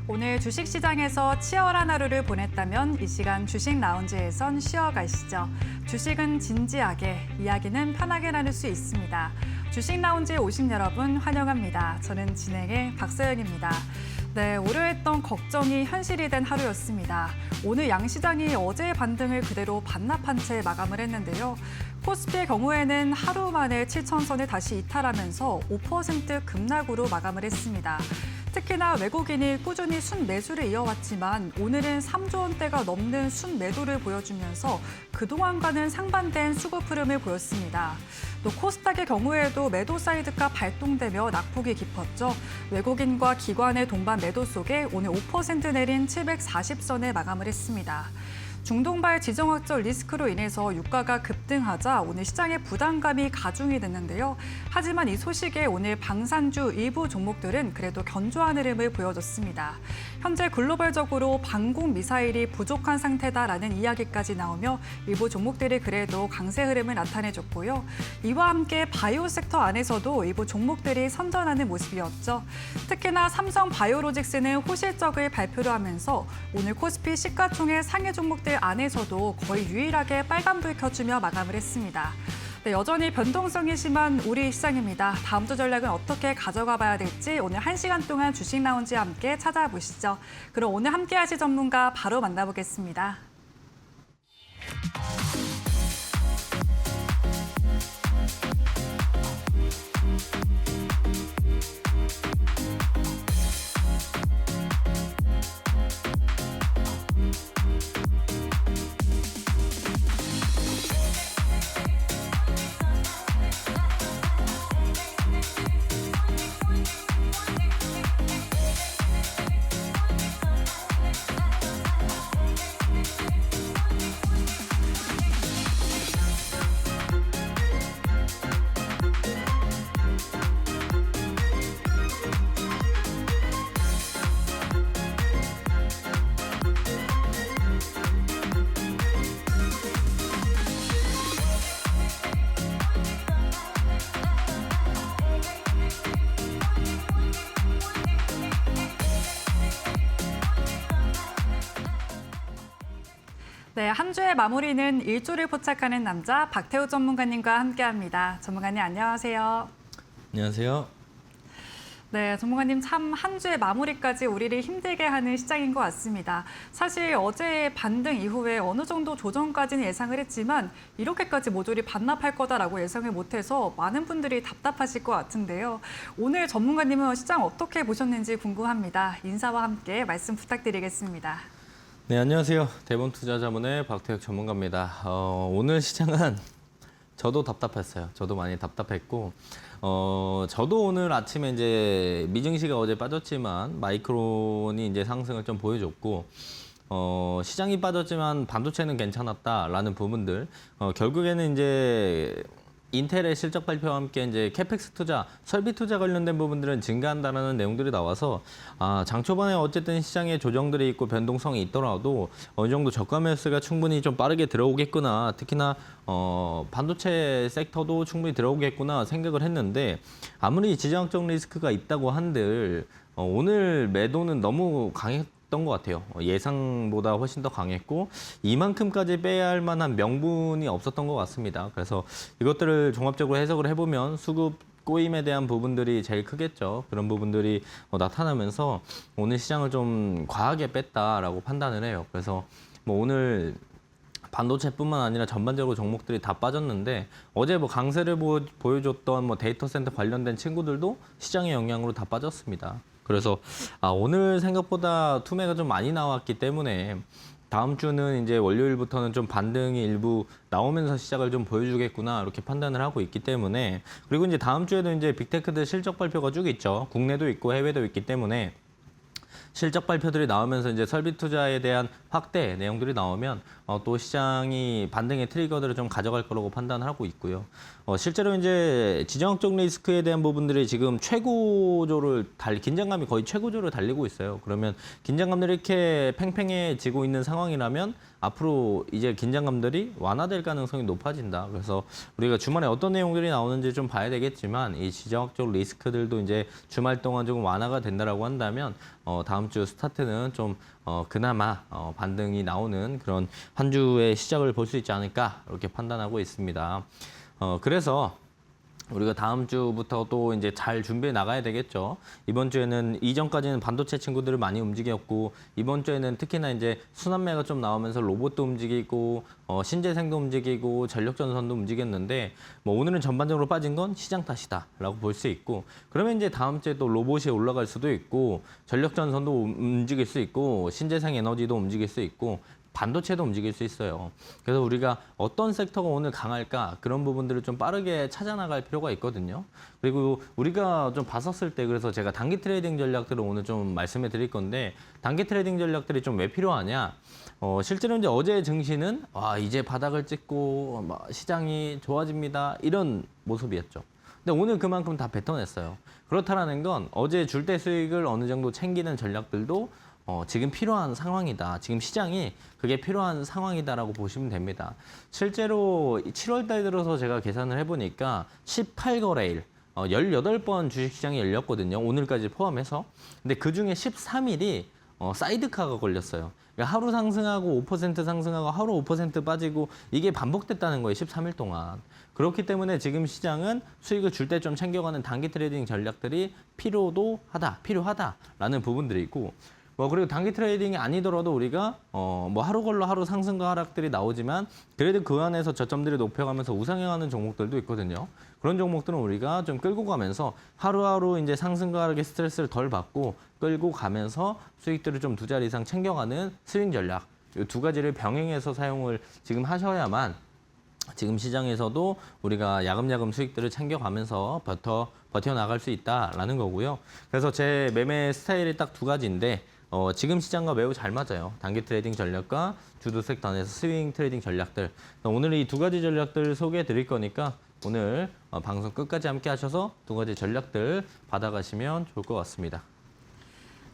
오늘 주식시장에서 치열한 하루를 보냈다면 이 시간 주식 라운지에선 쉬어가시죠. 주식은 진지하게, 이야기는 편하게 나눌 수 있습니다. 주식 라운지에 오신 여러분 환영합니다. 저는 진행의 박서연입니다. 네, 우려했던 걱정이 현실이 된 하루였습니다. 오늘 양시장이 어제의 반등을 그대로 반납한 채 마감을 했는데요. 코스피의 경우에는 하루 만에 7,000선을 다시 이탈하면서 5% 급락으로 마감을 했습니다. 특히나 외국인이 꾸준히 순매수를 이어왔지만 오늘은 3조 원대가 넘는 순매도를 보여주면서 그동안과는 상반된 수급 흐름을 보였습니다. 또 코스닥의 경우에도 매도 사이드가 발동되며 낙폭이 깊었죠. 외국인과 기관의 동반 매도 속에 오늘 5% 내린 740선에 마감을 했습니다. 중동발 지정학적 리스크로 인해서 유가가 급등하자 오늘 시장의 부담감이 가중이 됐는데요. 하지만 이 소식에 오늘 방산주 일부 종목들은 그래도 견조한 흐름을 보여줬습니다. 현재 글로벌적으로 방공 미사일이 부족한 상태다라는 이야기까지 나오며 일부 종목들이 그래도 강세 흐름을 나타내줬고요. 이와 함께 바이오 섹터 안에서도 일부 종목들이 선전하는 모습이었죠. 특히나 삼성 바이오로직스는 호실적을 발표를 하면서 오늘 코스피 시가총액 상위 종목들 안에서도 거의 유일하게 빨간불 켜주며 마감을 했습니다. 네, 여전히 변동성이 심한 우리 시장입니다. 다음 주 전략은 어떻게 가져가 봐야 될지 오늘 1시간 동안 주식 라운지와 함께 찾아보시죠. 그럼 오늘 함께 하실 전문가 바로 만나보겠습니다. 네, 한 주의 마무리는 일조를 포착하는 남자 박태우 전문가님과 함께합니다. 전문가님 안녕하세요. 안녕하세요. 네, 전문가님 참 한 주의 마무리까지 우리를 힘들게 하는 시장인 것 같습니다. 사실 어제의 반등 이후에 어느 정도 조정까지는 예상을 했지만 이렇게까지 모조리 반납할 거다라고 예상을 못해서 많은 분들이 답답하실 것 같은데요. 오늘 전문가님은 시장 어떻게 보셨는지 궁금합니다. 인사와 함께 말씀 부탁드리겠습니다. 네, 안녕하세요. 대본투자자문의 박태혁 전문가입니다. 오늘 시장은 저도 답답했어요. 저도 많이 답답했고, 저도 오늘 아침에 이제 미증시가 어제 빠졌지만 마이크론이 이제 상승을 좀 보여줬고, 시장이 빠졌지만 반도체는 괜찮았다라는 부분들, 결국에는 이제 인텔의 실적 발표와 함께 이제 캐펙스 투자, 설비 투자 관련된 부분들은 증가한다는 내용들이 나와서 장 초반에 어쨌든 시장에 조정들이 있고 변동성이 있더라도 어느 정도 저가 매수가 충분히 좀 빠르게 들어오겠구나. 특히나 반도체 섹터도 충분히 들어오겠구나 생각을 했는데 아무리 지정학적 리스크가 있다고 한들 오늘 매도는 너무 강했던 것 같아요. 예상보다 훨씬 더 강했고 이만큼까지 빼야 할 만한 명분이 없었던 것 같습니다. 그래서 이것들을 종합적으로 해석을 해보면 수급 꼬임에 대한 부분들이 제일 크겠죠. 그런 부분들이 나타나면서 오늘 시장을 좀 과하게 뺐다라고 판단을 해요. 그래서 뭐 오늘 반도체뿐만 아니라 전반적으로 종목들이 다 빠졌는데 어제 뭐 강세를 보여줬던 뭐 데이터 센터 관련된 친구들도 시장의 영향으로 다 빠졌습니다. 그래서 오늘 생각보다 투매가 좀 많이 나왔기 때문에 다음 주는 이제 월요일부터는 좀 반등이 일부 나오면서 시작을 좀 보여주겠구나 이렇게 판단을 하고 있기 때문에 그리고 이제 다음 주에도 이제 빅테크들 실적 발표가 쭉 있죠. 국내도 있고 해외도 있기 때문에 실적 발표들이 나오면서 이제 설비 투자에 대한 확대 내용들이 나오면 또 시장이 반등의 트리거들을 좀 가져갈 거라고 판단을 하고 있고요. 실제로 이제 지정학적 리스크에 대한 부분들이 지금 최고조를 긴장감이 거의 최고조를 달리고 있어요. 그러면 긴장감들이 이렇게 팽팽해지고 있는 상황이라면 앞으로 이제 긴장감들이 완화될 가능성이 높아진다. 그래서 우리가 주말에 어떤 내용들이 나오는지 좀 봐야 되겠지만 이 지정학적 리스크들도 이제 주말 동안 조금 완화가 된다라고 한다면 다음 주 스타트는 좀 그나마 반등이 나오는 그런 한 주의 시작을 볼 수 있지 않을까 이렇게 판단하고 있습니다. 그래서 우리가 다음 주부터 또 이제 잘 준비해 나가야 되겠죠. 이번 주에는 이전까지는 반도체 친구들을 많이 움직였고 이번 주에는 특히나 이제 순환매가 좀 나오면서 로봇도 움직이고 신재생도 움직이고 전력전선도 움직였는데 뭐 오늘은 전반적으로 빠진 건 시장 탓이다라고 볼 수 있고 그러면 이제 다음 주에 또 로봇이 올라갈 수도 있고 전력전선도 움직일 수 있고 신재생 에너지도 움직일 수 있고 반도체도 움직일 수 있어요. 그래서 우리가 어떤 섹터가 오늘 강할까 그런 부분들을 좀 빠르게 찾아 나갈 필요가 있거든요. 그리고 우리가 좀 봤었을 때 그래서 제가 단기 트레이딩 전략들을 오늘 좀 말씀해 드릴 건데 단기 트레이딩 전략들이 좀 왜 필요하냐? 실제로 이제 어제 증시는 이제 바닥을 찍고 시장이 좋아집니다. 이런 모습이었죠. 근데 오늘 그만큼 다 뱉어냈어요. 그렇다라는 건 어제 줄 때 수익을 어느 정도 챙기는 전략들도 지금 필요한 상황이다. 지금 시장이 그게 필요한 상황이다라고 보시면 됩니다. 실제로 7월 달 들어서 제가 계산을 해보니까 18거래일, 18번 주식시장이 열렸거든요. 오늘까지 포함해서. 근데 그중에 13일이 사이드카가 걸렸어요. 그러니까 하루 상승하고 5% 상승하고 하루 5% 빠지고 이게 반복됐다는 거예요. 13일 동안. 그렇기 때문에 지금 시장은 수익을 줄 때 좀 챙겨가는 단기 트레이딩 전략들이 필요하다라는 부분들이 있고 그리고 단기 트레이딩이 아니더라도 우리가 하루 걸러 하루 상승과 하락들이 나오지만 그래도 그 안에서 저점들이 높여가면서 우상향하는 종목들도 있거든요. 그런 종목들은 우리가 좀 끌고 가면서 하루하루 이제 상승과 하락의 스트레스를 덜 받고 끌고 가면서 수익들을 좀 2자리 이상 챙겨가는 스윙 전략 이 2가지를 병행해서 사용을 지금 하셔야만 지금 시장에서도 우리가 야금야금 수익들을 챙겨가면서 버텨나갈 수 있다라는 거고요. 그래서 제 매매 스타일이 딱 2가지인데 지금 시장과 매우 잘 맞아요. 단기 트레이딩 전략과 주도 섹터 안에서 스윙 트레이딩 전략들. 오늘 이 2가지 전략들 소개해 드릴 거니까 오늘 방송 끝까지 함께 하셔서 2가지 전략들 받아가시면 좋을 것 같습니다.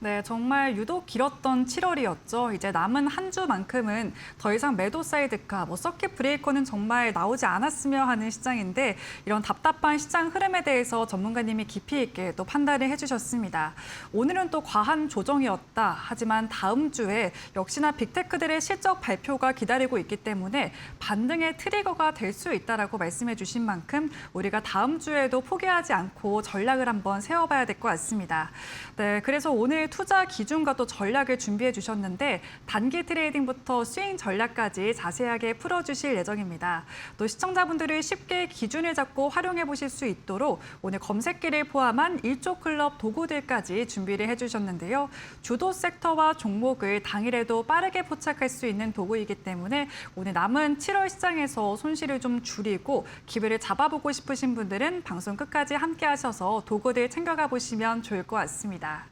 네, 정말 유독 길었던 7월이었죠. 이제 남은 한 주만큼은 더 이상 매도 사이드카, 서킷 브레이커는 정말 나오지 않았으며 하는 시장인데 이런 답답한 시장 흐름에 대해서 전문가님이 깊이 있게 또 판단을 해주셨습니다. 오늘은 또 과한 조정이었다. 하지만 다음 주에 역시나 빅테크들의 실적 발표가 기다리고 있기 때문에 반등의 트리거가 될 수 있다라고 말씀해 주신 만큼 우리가 다음 주에도 포기하지 않고 전략을 한번 세워봐야 될 것 같습니다. 네, 그래서 오늘 투자 기준과 또 전략을 준비해 주셨는데 단기 트레이딩부터 스윙 전략까지 자세하게 풀어주실 예정입니다. 또 시청자분들이 쉽게 기준을 잡고 활용해 보실 수 있도록 오늘 검색기를 포함한 일조 클럽 도구들까지 준비를 해주셨는데요. 주도 섹터와 종목을 당일에도 빠르게 포착할 수 있는 도구이기 때문에 오늘 남은 7월 시장에서 손실을 좀 줄이고 기회를 잡아보고 싶으신 분들은 방송 끝까지 함께 하셔서 도구들 챙겨가 보시면 좋을 것 같습니다.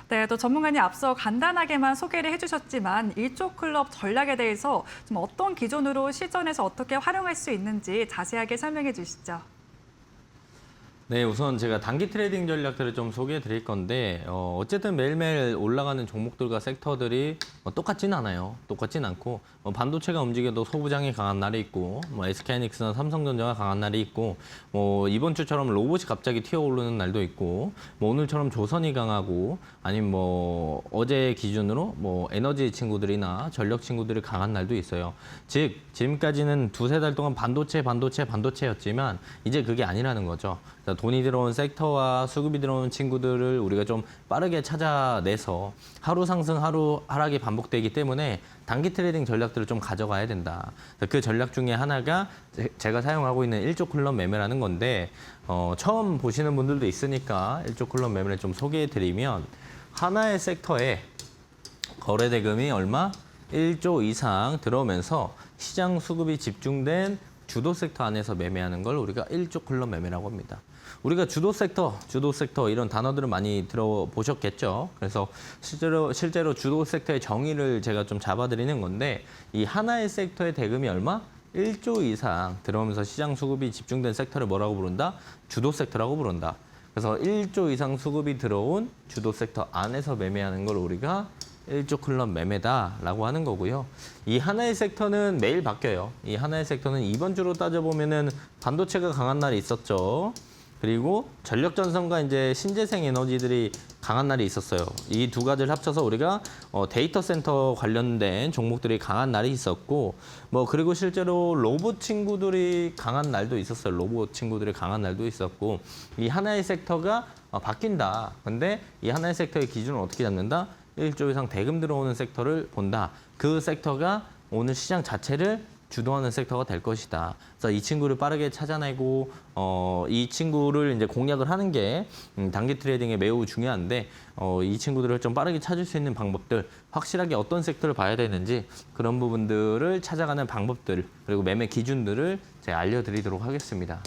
네, 또 전문가님 앞서 간단하게만 소개를 해주셨지만 일조 클럽 전략에 대해서 좀 어떤 기준으로 실전에서 어떻게 활용할 수 있는지 자세하게 설명해 주시죠. 네, 우선 제가 단기 트레이딩 전략들을 좀 소개해 드릴 건데 어쨌든 매일매일 올라가는 종목들과 섹터들이 똑같진 않아요. 똑같진 않고 반도체가 움직여도 소부장이 강한 날이 있고 SK하이닉스나 삼성전자가 강한 날이 있고 이번 주처럼 로봇이 갑자기 튀어오르는 날도 있고 오늘처럼 조선이 강하고 아니면 어제 기준으로 에너지 친구들이나 전력 친구들이 강한 날도 있어요. 즉 지금까지는 2-3달 동안 반도체였지만 이제 그게 아니라는 거죠. 돈이 들어온 섹터와 수급이 들어온 친구들을 우리가 좀 빠르게 찾아내서 하루 상승, 하루 하락이 반복되기 때문에 단기 트레이딩 전략들을 좀 가져가야 된다. 그 전략 중에 하나가 제가 사용하고 있는 일조 클럽 매매라는 건데 처음 보시는 분들도 있으니까 일조 클럽 매매를 좀 소개해드리면 하나의 섹터에 거래 대금이 얼마? 1조 이상 들어오면서 시장 수급이 집중된 주도 섹터 안에서 매매하는 걸 우리가 일조 클럽 매매라고 합니다. 우리가 주도 섹터 이런 단어들을 많이 들어보셨겠죠. 그래서 실제로 주도 섹터의 정의를 제가 좀 잡아드리는 건데 이 하나의 섹터의 대금이 얼마? 1조 이상 들어오면서 시장 수급이 집중된 섹터를 뭐라고 부른다? 주도 섹터라고 부른다. 그래서 1조 이상 수급이 들어온 주도 섹터 안에서 매매하는 걸 우리가 일조 클럽 매매다라고 하는 거고요. 이 하나의 섹터는 매일 바뀌어요. 이 하나의 섹터는 이번 주로 따져보면은 반도체가 강한 날이 있었죠. 그리고 전력전선과 이제 신재생 에너지들이 강한 날이 있었어요. 이 두 가지를 합쳐서 우리가 데이터 센터 관련된 종목들이 강한 날이 있었고, 뭐 그리고 실제로 로봇 친구들이 강한 날도 있었어요. 로봇 친구들이 강한 날도 있었고, 이 하나의 섹터가 바뀐다. 근데 이 하나의 섹터의 기준을 어떻게 잡는다? 1조 이상 대금 들어오는 섹터를 본다. 그 섹터가 오늘 시장 자체를 주도하는 섹터가 될 것이다. 그래서 이 친구를 빠르게 찾아내고 이 친구를 이제 공략을 하는 게 단기 트레이딩에 매우 중요한데 이 친구들을 좀 빠르게 찾을 수 있는 방법들, 확실하게 어떤 섹터를 봐야 되는지 그런 부분들을 찾아가는 방법들 그리고 매매 기준들을 제가 알려드리도록 하겠습니다.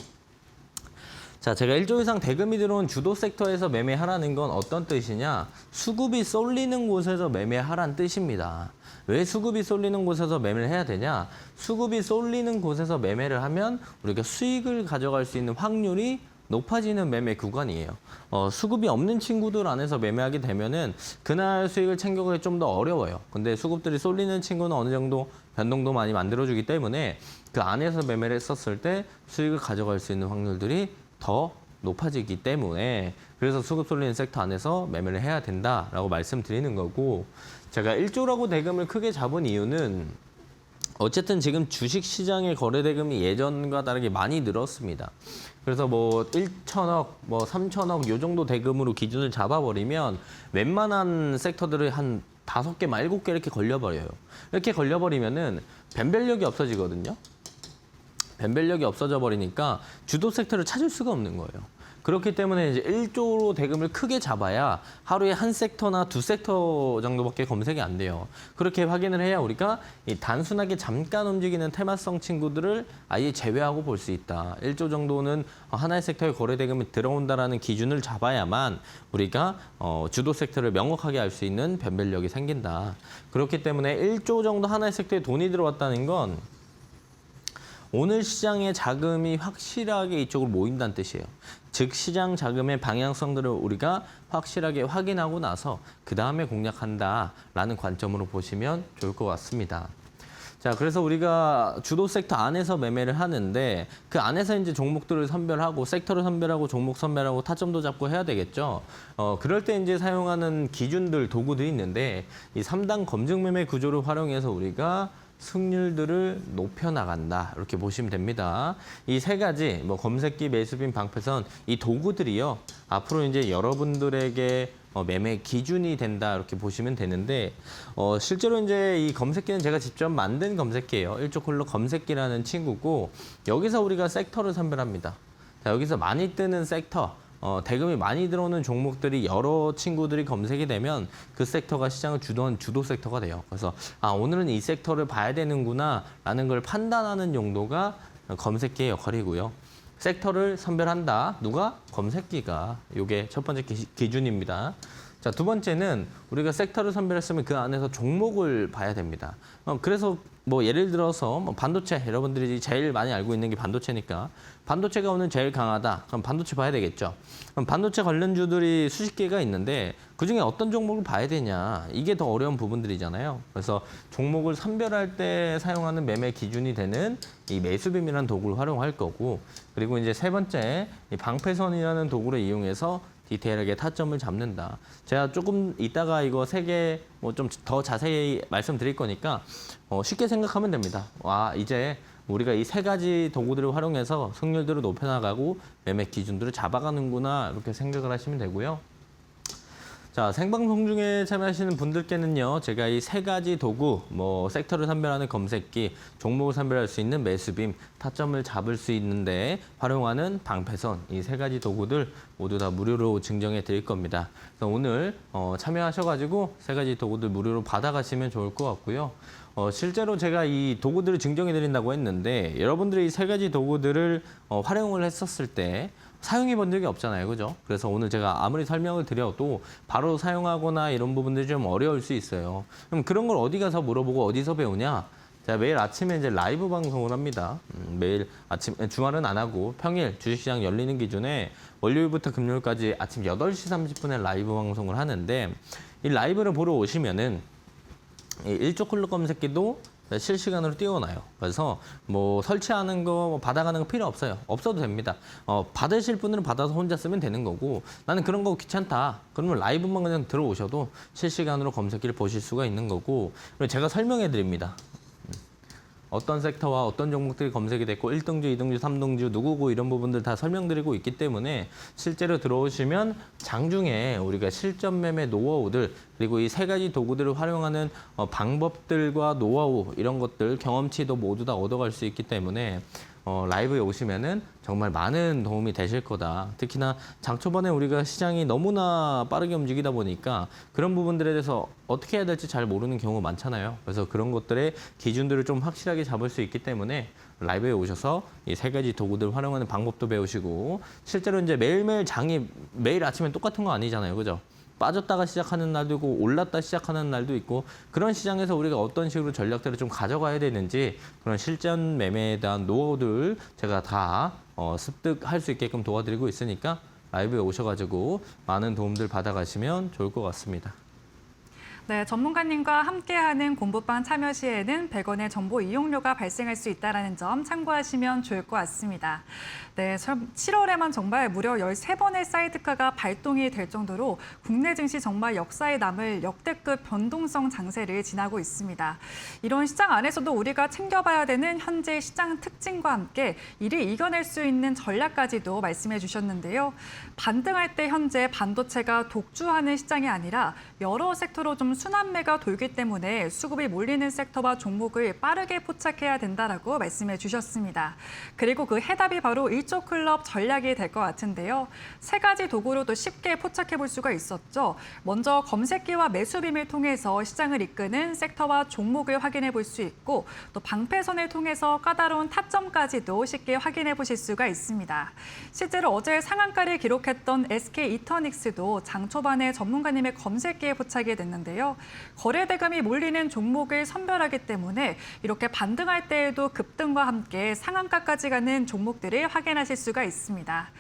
자, 제가 1조 이상 대금이 들어온 주도 섹터에서 매매하라는 건 어떤 뜻이냐? 수급이 쏠리는 곳에서 매매하라는 뜻입니다. 왜 수급이 쏠리는 곳에서 매매를 해야 되냐? 수급이 쏠리는 곳에서 매매를 하면 우리가 수익을 가져갈 수 있는 확률이 높아지는 매매 구간이에요. 수급이 없는 친구들 안에서 매매하게 되면은 그날 수익을 챙겨가기 좀 더 어려워요. 근데 수급들이 쏠리는 친구는 어느 정도 변동도 많이 만들어주기 때문에 그 안에서 매매를 했었을 때 수익을 가져갈 수 있는 확률들이 더 높아지기 때문에 그래서 수급 쏠리는 섹터 안에서 매매를 해야 된다라고 말씀드리는 거고, 제가 1조라고 대금을 크게 잡은 이유는 어쨌든 지금 주식시장의 거래 대금이 예전과 다르게 많이 늘었습니다. 그래서 뭐 1천억, 뭐 3천억 요 정도 대금으로 기준을 잡아버리면 웬만한 섹터들을 한 5개, 7개 이렇게 걸려버려요. 이렇게 걸려버리면은 변별력이 없어지거든요. 변별력이 없어져 버리니까 주도 섹터를 찾을 수가 없는 거예요. 그렇기 때문에 이제 1조로 대금을 크게 잡아야 하루에 한 섹터나 두 섹터 정도밖에 검색이 안 돼요. 그렇게 확인을 해야 우리가 이 단순하게 잠깐 움직이는 테마성 친구들을 아예 제외하고 볼 수 있다. 1조 정도는 하나의 섹터에 거래 대금이 들어온다라는 기준을 잡아야만 우리가 주도 섹터를 명확하게 알 수 있는 변별력이 생긴다. 그렇기 때문에 1조 정도 하나의 섹터에 돈이 들어왔다는 건 오늘 시장의 자금이 확실하게 이쪽으로 모인다는 뜻이에요. 즉 시장 자금의 방향성들을 우리가 확실하게 확인하고 나서 그 다음에 공략한다라는 관점으로 보시면 좋을 것 같습니다. 자, 그래서 우리가 주도 섹터 안에서 매매를 하는데 그 안에서 이제 종목들을 선별하고 섹터를 선별하고 종목 선별하고 타점도 잡고 해야 되겠죠. 그럴 때 이제 사용하는 기준들, 도구들이 있는데 이 3단 검증 매매 구조를 활용해서 우리가 승률들을 높여나간다. 이렇게 보시면 됩니다. 이 세 가지, 뭐 검색기, 매수빈, 방패선 이 도구들이요. 앞으로 이제 여러분들에게 매매 기준이 된다. 이렇게 보시면 되는데 실제로 이제 이 검색기는 제가 직접 만든 검색기예요. 1조 콜로 검색기라는 친구고 여기서 우리가 섹터를 선별합니다. 자, 여기서 많이 뜨는 섹터. 대금이 많이 들어오는 종목들이 여러 친구들이 검색이 되면 그 섹터가 시장을 주도한 주도 섹터가 돼요. 그래서 오늘은 이 섹터를 봐야 되는구나 라는 걸 판단하는 용도가 검색기의 역할이고요. 섹터를 선별한다. 누가? 검색기가. 이게 첫 번째 기준입니다. 자, 두 번째는 우리가 섹터를 선별했으면 그 안에서 종목을 봐야 됩니다. 그래서 뭐 예를 들어서 뭐 반도체, 여러분들이 제일 많이 알고 있는 게 반도체니까 반도체가 오늘 제일 강하다. 그럼 반도체 봐야 되겠죠. 그럼 반도체 관련주들이 수십 개가 있는데 그중에 어떤 종목을 봐야 되냐. 이게 더 어려운 부분들이잖아요. 그래서 종목을 선별할 때 사용하는 매매 기준이 되는 이 매수빔이라는 도구를 활용할 거고, 그리고 이제 세 번째 이 방패선이라는 도구를 이용해서 디테일하게 타점을 잡는다. 제가 조금 이따가 이거 세 개 뭐 좀 더 자세히 말씀드릴 거니까 쉽게 생각하면 됩니다. 이제 우리가 이 세 가지 도구들을 활용해서 승률들을 높여나가고 매매 기준들을 잡아가는구나 이렇게 생각을 하시면 되고요. 자, 생방송 중에 참여하시는 분들께는요, 제가 이 세 가지 도구, 뭐 섹터를 선별하는 검색기, 종목을 선별할 수 있는 매수빔, 타점을 잡을 수 있는데 활용하는 방패선, 이 세 가지 도구들 모두 다 무료로 증정해 드릴 겁니다. 그래서 오늘 참여하셔가지고 세 가지 도구들 무료로 받아가시면 좋을 것 같고요. 실제로 제가 이 도구들을 증정해 드린다고 했는데 여러분들이 이 세 가지 도구들을 활용을 했었을 때 사용해 본 적이 없잖아요. 그죠? 그래서 오늘 제가 아무리 설명을 드려도 바로 사용하거나 이런 부분들이 좀 어려울 수 있어요. 그럼 그런 걸 어디 가서 물어보고 어디서 배우냐? 제가 매일 아침에 이제 라이브 방송을 합니다. 매일 아침, 주말은 안 하고 평일 주식시장 열리는 기준에 월요일부터 금요일까지 아침 8시 30분에 라이브 방송을 하는데 이 라이브를 보러 오시면은 이 1조 클럽 검색기도 실시간으로 띄워놔요. 그래서 뭐 설치하는 거, 뭐 받아가는 거 필요 없어요. 없어도 됩니다. 받으실 분들은 받아서 혼자 쓰면 되는 거고 나는 그런 거 귀찮다. 그러면 라이브만 그냥 들어오셔도 실시간으로 검색기를 보실 수가 있는 거고 그리고 제가 설명해 드립니다. 어떤 섹터와 어떤 종목들이 검색이 됐고 1등주, 2등주, 3등주 누구고 이런 부분들 다 설명드리고 있기 때문에 실제로 들어오시면 장중에 우리가 실전 매매 노하우들 그리고 이 세 가지 도구들을 활용하는 방법들과 노하우 이런 것들 경험치도 모두 다 얻어갈 수 있기 때문에 라이브에 오시면은 정말 많은 도움이 되실 거다. 특히나 장 초반에 우리가 시장이 너무나 빠르게 움직이다 보니까 그런 부분들에 대해서 어떻게 해야 될지 잘 모르는 경우가 많잖아요. 그래서 그런 것들의 기준들을 좀 확실하게 잡을 수 있기 때문에 라이브에 오셔서 이 세 가지 도구들 활용하는 방법도 배우시고 실제로 이제 매일매일 장이 매일 아침에 똑같은 거 아니잖아요. 그죠? 빠졌다가 시작하는 날도 있고 올랐다 시작하는 날도 있고 그런 시장에서 우리가 어떤 식으로 전략들을 좀 가져가야 되는지 그런 실전 매매에 대한 노하우들 제가 다 습득할 수 있게끔 도와드리고 있으니까 라이브에 오셔가지고 많은 도움들 받아가시면 좋을 것 같습니다. 네, 전문가님과 함께하는 공부방 참여 시에는 100원의 정보 이용료가 발생할 수 있다는 점 참고하시면 좋을 것 같습니다. 네, 7월에만 정말 무려 13번의 사이드카가 발동이 될 정도로 국내 증시 정말 역사에 남을 역대급 변동성 장세를 지나고 있습니다. 이런 시장 안에서도 우리가 챙겨봐야 되는 현재 시장 특징과 함께 이를 이겨낼 수 있는 전략까지도 말씀해 주셨는데요. 반등할 때 현재 반도체가 독주하는 시장이 아니라 여러 섹터로 좀 순환매가 돌기 때문에 수급이 몰리는 섹터와 종목을 빠르게 포착해야 된다라고 말씀해 주셨습니다. 그리고 그 해답이 바로 일조 클럽 전략이 될 것 같은데요. 세 가지 도구로도 쉽게 포착해 볼 수가 있었죠. 먼저 검색기와 매수빔을 통해서 시장을 이끄는 섹터와 종목을 확인해 볼 수 있고 또 방패선을 통해서 까다로운 타점까지도 쉽게 확인해 보실 수가 있습니다. 실제로 어제 상한가를 기록했던 SK 이터닉스도 장 초반에 전문가님의 검색기에 포착이 됐는데요. 거래 대금이 몰리는 종목을 선별하기 때문에 이렇게 반등할 때에도 급등과 함께 상한가까지 가는 종목들을 확인하실 수가 있습니다.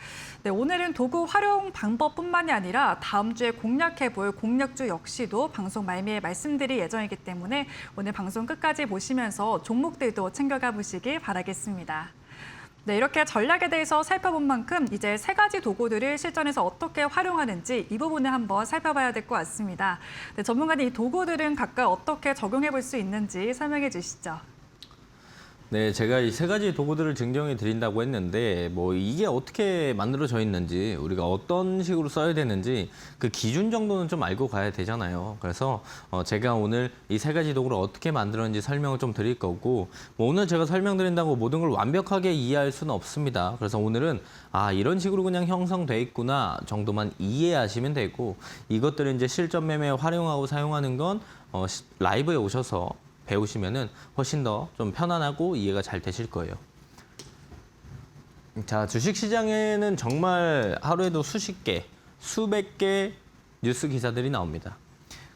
네, 오늘은 도구 활용 방법뿐만이 아니라 다음 주에 공략해볼 공략주 역시도 방송 말미에 말씀드릴 예정이기 때문에 오늘 방송 끝까지 보시면서 종목들도 챙겨가 보시길 바라겠습니다. 네, 이렇게 전략에 대해서 살펴본 만큼 이제 세 가지 도구들을 실전에서 어떻게 활용하는지 이 부분을 한번 살펴봐야 될 것 같습니다. 네, 전문가님, 이 도구들은 각각 어떻게 적용해 볼 수 있는지 설명해 주시죠. 네, 제가 이 세 가지 도구들을 증정해 드린다고 했는데 뭐 이게 어떻게 만들어져 있는지 우리가 어떤 식으로 써야 되는지 그 기준 정도는 좀 알고 가야 되잖아요. 그래서 제가 오늘 이 세 가지 도구를 어떻게 만들었는지 설명을 좀 드릴 거고 뭐 오늘 제가 설명드린다고 모든 걸 완벽하게 이해할 수는 없습니다. 그래서 오늘은 이런 식으로 그냥 형성돼 있구나 정도만 이해하시면 되고 이것들을 이제 실전 매매에 활용하고 사용하는 건 라이브에 오셔서 배우시면은 훨씬 더 좀 편안하고 이해가 잘 되실 거예요. 자, 주식시장에는 정말 하루에도 수십 개, 수백 개 뉴스 기사들이 나옵니다.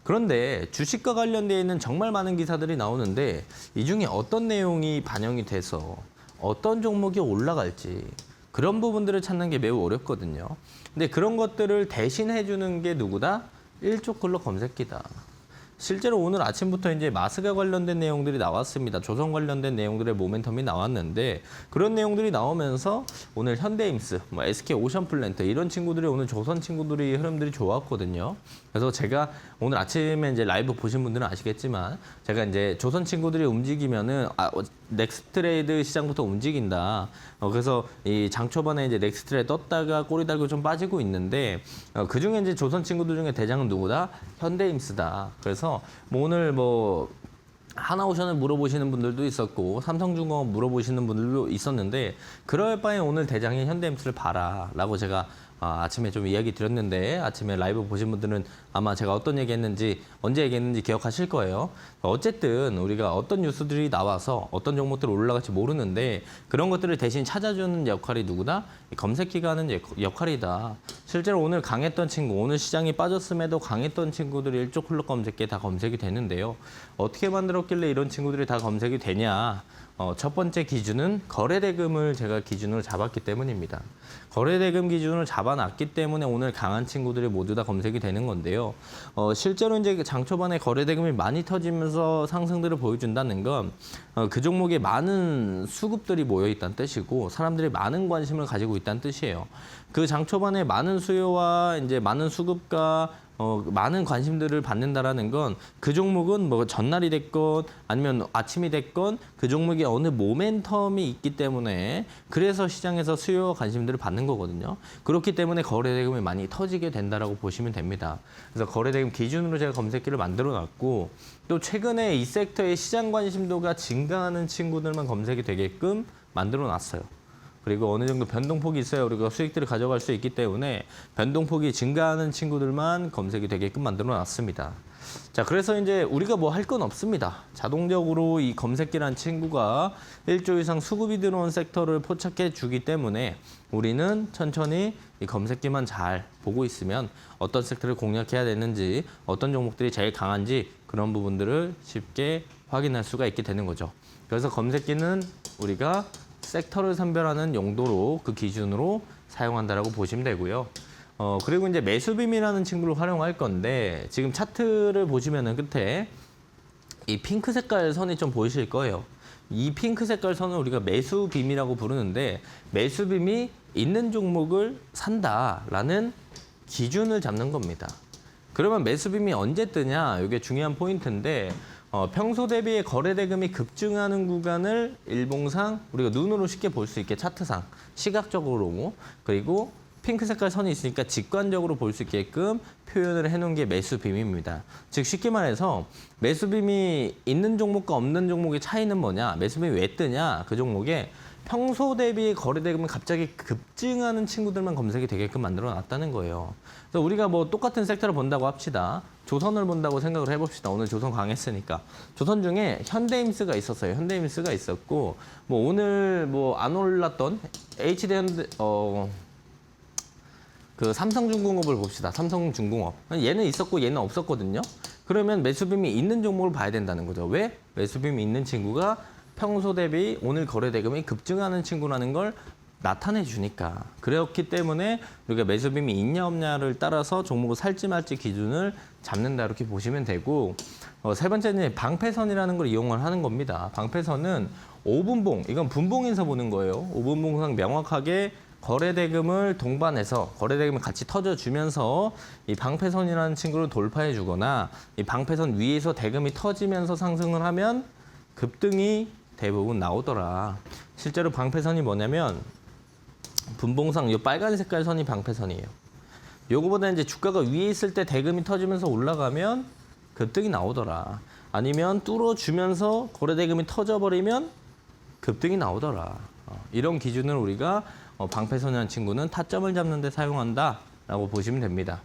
그런데 주식과 관련되어 있는 정말 많은 기사들이 나오는데 이 중에 어떤 내용이 반영이 돼서 어떤 종목이 올라갈지 그런 부분들을 찾는 게 매우 어렵거든요. 근데 그런 것들을 대신해 주는 게 누구다? 일조클럽 검색기다. 실제로 오늘 아침부터 이제 마스가 관련된 내용들이 나왔습니다. 조선 관련된 내용들의 모멘텀이 나왔는데 그런 내용들이 나오면서 오늘 현대임스, SK 오션플랜트 이런 친구들이 오늘 조선 친구들이 흐름들이 좋았거든요. 그래서 제가 오늘 아침에 이제 라이브 보신 분들은 아시겠지만 제가 이제 조선 친구들이 움직이면은 넥스트레이드 시장부터 움직인다. 그래서 이 장 초반에 이제 넥스트레이드 떴다가 꼬리 달고 좀 빠지고 있는데 그 중에 이제 조선 친구들 중에 대장은 누구다? 현대임스다. 그래서 뭐 오늘 하나오션을 물어보시는 분들도 있었고 삼성중공업 물어보시는 분들도 있었는데 그럴 바에 오늘 대장인 현대임스를 봐라라고 제가 아침에 좀 이야기 드렸는데 아침에 라이브 보신 분들은 아마 제가 어떤 얘기했는지 언제 얘기했는지 기억하실 거예요. 어쨌든 우리가 어떤 뉴스들이 나와서 어떤 종목들이 올라갈지 모르는데 그런 것들을 대신 찾아주는 역할이 누구다? 검색기가 하는 역할이다. 실제로 오늘 강했던 친구, 오늘 시장이 빠졌음에도 강했던 친구들이 일조클럽 검색기에 다 검색이 되는데요. 어떻게 만들었길래 이런 친구들이 다 검색이 되냐? 첫 번째 기준은 거래 대금을 제가 기준으로 잡았기 때문입니다. 거래대금 기준을 잡아놨기 때문에 오늘 강한 친구들이 모두 다 검색이 되는 건데요. 실제로 이제 장 초반에 거래대금이 많이 터지면서 상승들을 보여준다는 건 그 종목에 많은 수급들이 모여 있다는 뜻이고 사람들이 많은 관심을 가지고 있다는 뜻이에요. 그 장 초반에 많은 수요와 이제 많은 수급과 많은 관심들을 받는다라는 건 그 종목은 뭐 전날이 됐건 아니면 아침이 됐건 그 종목에 어느 모멘텀이 있기 때문에 그래서 시장에서 수요와 관심들을 받는 거거든요. 그렇기 때문에 거래대금이 많이 터지게 된다라고 보시면 됩니다. 그래서 거래대금 기준으로 제가 검색기를 만들어 놨고 또 최근에 이 섹터의 시장 관심도가 증가하는 친구들만 검색이 되게끔 만들어 놨어요. 그리고 어느 정도 변동폭이 있어요. 우리가 수익들을 가져갈 수 있기 때문에 변동폭이 증가하는 친구들만 검색이 되게끔 만들어 놨습니다. 자, 그래서 이제 우리가 뭐 할 건 없습니다. 자동적으로 이 검색기란 친구가 1조 이상 수급이 들어온 섹터를 포착해 주기 때문에 우리는 천천히 이 검색기만 잘 보고 있으면 어떤 섹터를 공략해야 되는지 어떤 종목들이 제일 강한지 그런 부분들을 쉽게 확인할 수가 있게 되는 거죠. 그래서 검색기는 우리가 섹터를 선별하는 용도로 그 기준으로 사용한다라고 보시면 되고요. 그리고 이제 매수빔이라는 친구를 활용할 건데 지금 차트를 보시면은 끝에 이 핑크 색깔 선이 좀 보이실 거예요. 이 핑크 색깔 선을 우리가 매수빔이라고 부르는데 매수빔이 있는 종목을 산다라는 기준을 잡는 겁니다. 그러면 매수빔이 언제 뜨냐? 이게 중요한 포인트인데 평소 대비에 거래대금이 급증하는 구간을 일봉상 우리가 눈으로 쉽게 볼 수 있게 차트상 시각적으로 그리고 핑크 색깔 선이 있으니까 직관적으로 볼 수 있게끔 표현을 해놓은 게 매수빔입니다. 즉 쉽게 말해서 매수빔이 있는 종목과 없는 종목의 차이는 뭐냐? 매수빔이 왜 뜨냐? 그 종목에 평소 대비 거래대금이 갑자기 급증하는 친구들만 검색이 되게끔 만들어 놨다는 거예요. 그래서 우리가 뭐 똑같은 섹터를 본다고 합시다. 조선을 본다고 생각을 해봅시다. 오늘 조선 강했으니까. 조선 중에 현대임스가 있었어요. 현대임스가 있었고, 뭐 오늘 뭐 안 올랐던 HD현대, 그 삼성중공업을 봅시다. 삼성중공업. 얘는 있었고 얘는 없었거든요. 그러면 매수빔이 있는 종목을 봐야 된다는 거죠. 왜? 매수빔이 있는 친구가 평소 대비 오늘 거래대금이 급증하는 친구라는 걸 나타내 주니까. 그렇기 때문에 우리가 매수빔이 있냐 없냐를 따라서 종목을 살지 말지 기준을 잡는다 이렇게 보시면 되고 세 번째는 방패선이라는 걸 이용을 하는 겁니다. 방패선은 5분봉, 이건 분봉에서 보는 거예요. 5분봉상 명확하게 거래대금을 동반해서 거래대금을 같이 터져주면서 이 방패선이라는 친구를 돌파해 주거나 이 방패선 위에서 대금이 터지면서 상승을 하면 급등이 대부분 나오더라. 실제로 방패선이 뭐냐면 분봉상 이 빨간 색깔 선이 방패선이에요. 요거보다 이제 주가가 위에 있을 때 대금이 터지면서 올라가면 급등이 나오더라. 아니면 뚫어주면서 거래대금이 터져버리면 급등이 나오더라. 이런 기준을 우리가 방패선이라는 친구는 타점을 잡는 데 사용한다라고 보시면 됩니다.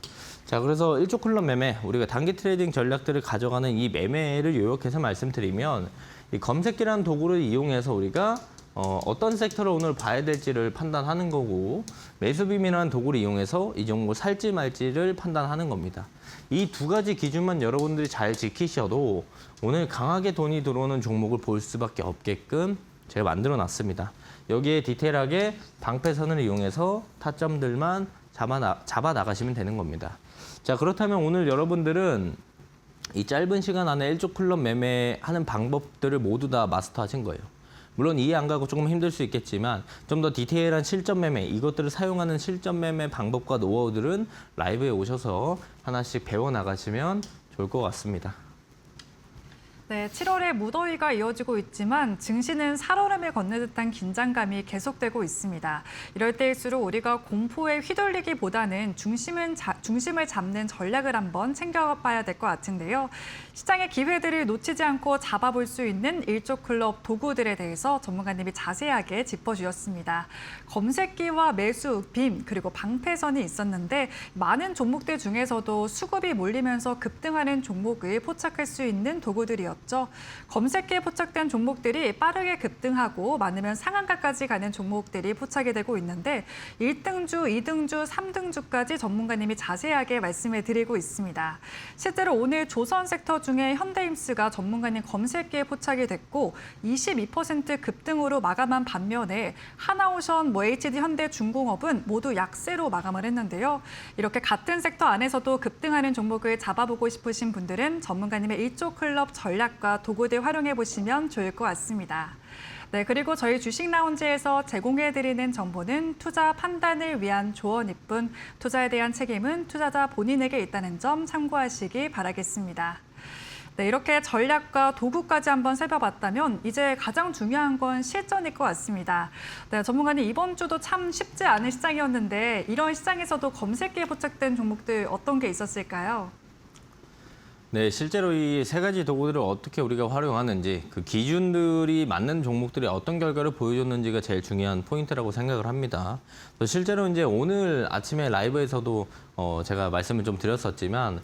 자, 그래서 1조 클럽 매매, 우리가 단기 트레이딩 전략들을 가져가는 이 매매를 요약해서 말씀드리면 이 검색기라는 도구를 이용해서 우리가 어떤 섹터를 오늘 봐야 될지를 판단하는 거고 매수빔이라는 도구를 이용해서 이 종목을 살지 말지를 판단하는 겁니다. 이 두 가지 기준만 여러분들이 잘 지키셔도 오늘 강하게 돈이 들어오는 종목을 볼 수밖에 없게끔 제가 만들어 놨습니다. 여기에 디테일하게 방패선을 이용해서 타점들만 잡아 나가시면 되는 겁니다. 자, 그렇다면 오늘 여러분들은 이 짧은 시간 안에 1조 클럽 매매하는 방법들을 모두 다 마스터하신 거예요. 물론 이해 안 가고 조금 힘들 수 있겠지만 좀 더 디테일한 실전 매매, 이것들을 사용하는 실전 매매 방법과 노하우들은 라이브에 오셔서 하나씩 배워나가시면 좋을 것 같습니다. 네, 7월에 무더위가 이어지고 있지만 증시는 살얼음을 건네 듯한 긴장감이 계속되고 있습니다. 이럴 때일수록 우리가 공포에 휘둘리기보다는 중심을 잡는 전략을 한번 챙겨봐야 될 것 같은데요. 시장의 기회들을 놓치지 않고 잡아볼 수 있는 1조 클럽 도구들에 대해서 전문가님이 자세하게 짚어주셨습니다. 검색기와 매수, 빔, 그리고 방패선이 있었는데 많은 종목들 중에서도 수급이 몰리면서 급등하는 종목을 포착할 수 있는 도구들이었습니다. 검색기에 포착된 종목들이 빠르게 급등하고 많으면 상한가까지 가는 종목들이 포착이 되고 있는데 1등주, 2등주, 3등주까지 전문가님이 자세하게 말씀을 드리고 있습니다. 실제로 오늘 조선 섹터 중에 현대임스가 전문가님 검색기에 포착이 됐고 22% 급등으로 마감한 반면에 하나오션, HD 현대중공업은 모두 약세로 마감을 했는데요. 이렇게 같은 섹터 안에서도 급등하는 종목을 잡아보고 싶으신 분들은 전문가님의 일조 클럽 전략과 도구들 활용해 보시면 좋을 것 같습니다. 네, 그리고 저희 주식 라운지에서 제공해드리는 정보는 투자 판단을 위한 조언일 뿐 투자에 대한 책임은 투자자 본인에게 있다는 점 참고하시기 바라겠습니다. 네, 이렇게 전략과 도구까지 한번 살펴봤다면 이제 가장 중요한 건 실전일 것 같습니다. 네, 전문가님 이번 주도 참 쉽지 않은 시장이었는데 이런 시장에서도 검색기에 포착된 종목들 어떤 게 있었을까요? 네, 실제로 이 세 가지 도구들을 어떻게 우리가 활용하는지, 그 기준들이 맞는 종목들이 어떤 결과를 보여줬는지가 제일 중요한 포인트라고 생각을 합니다. 실제로 이제 오늘 아침에 라이브에서도 제가 말씀을 좀 드렸었지만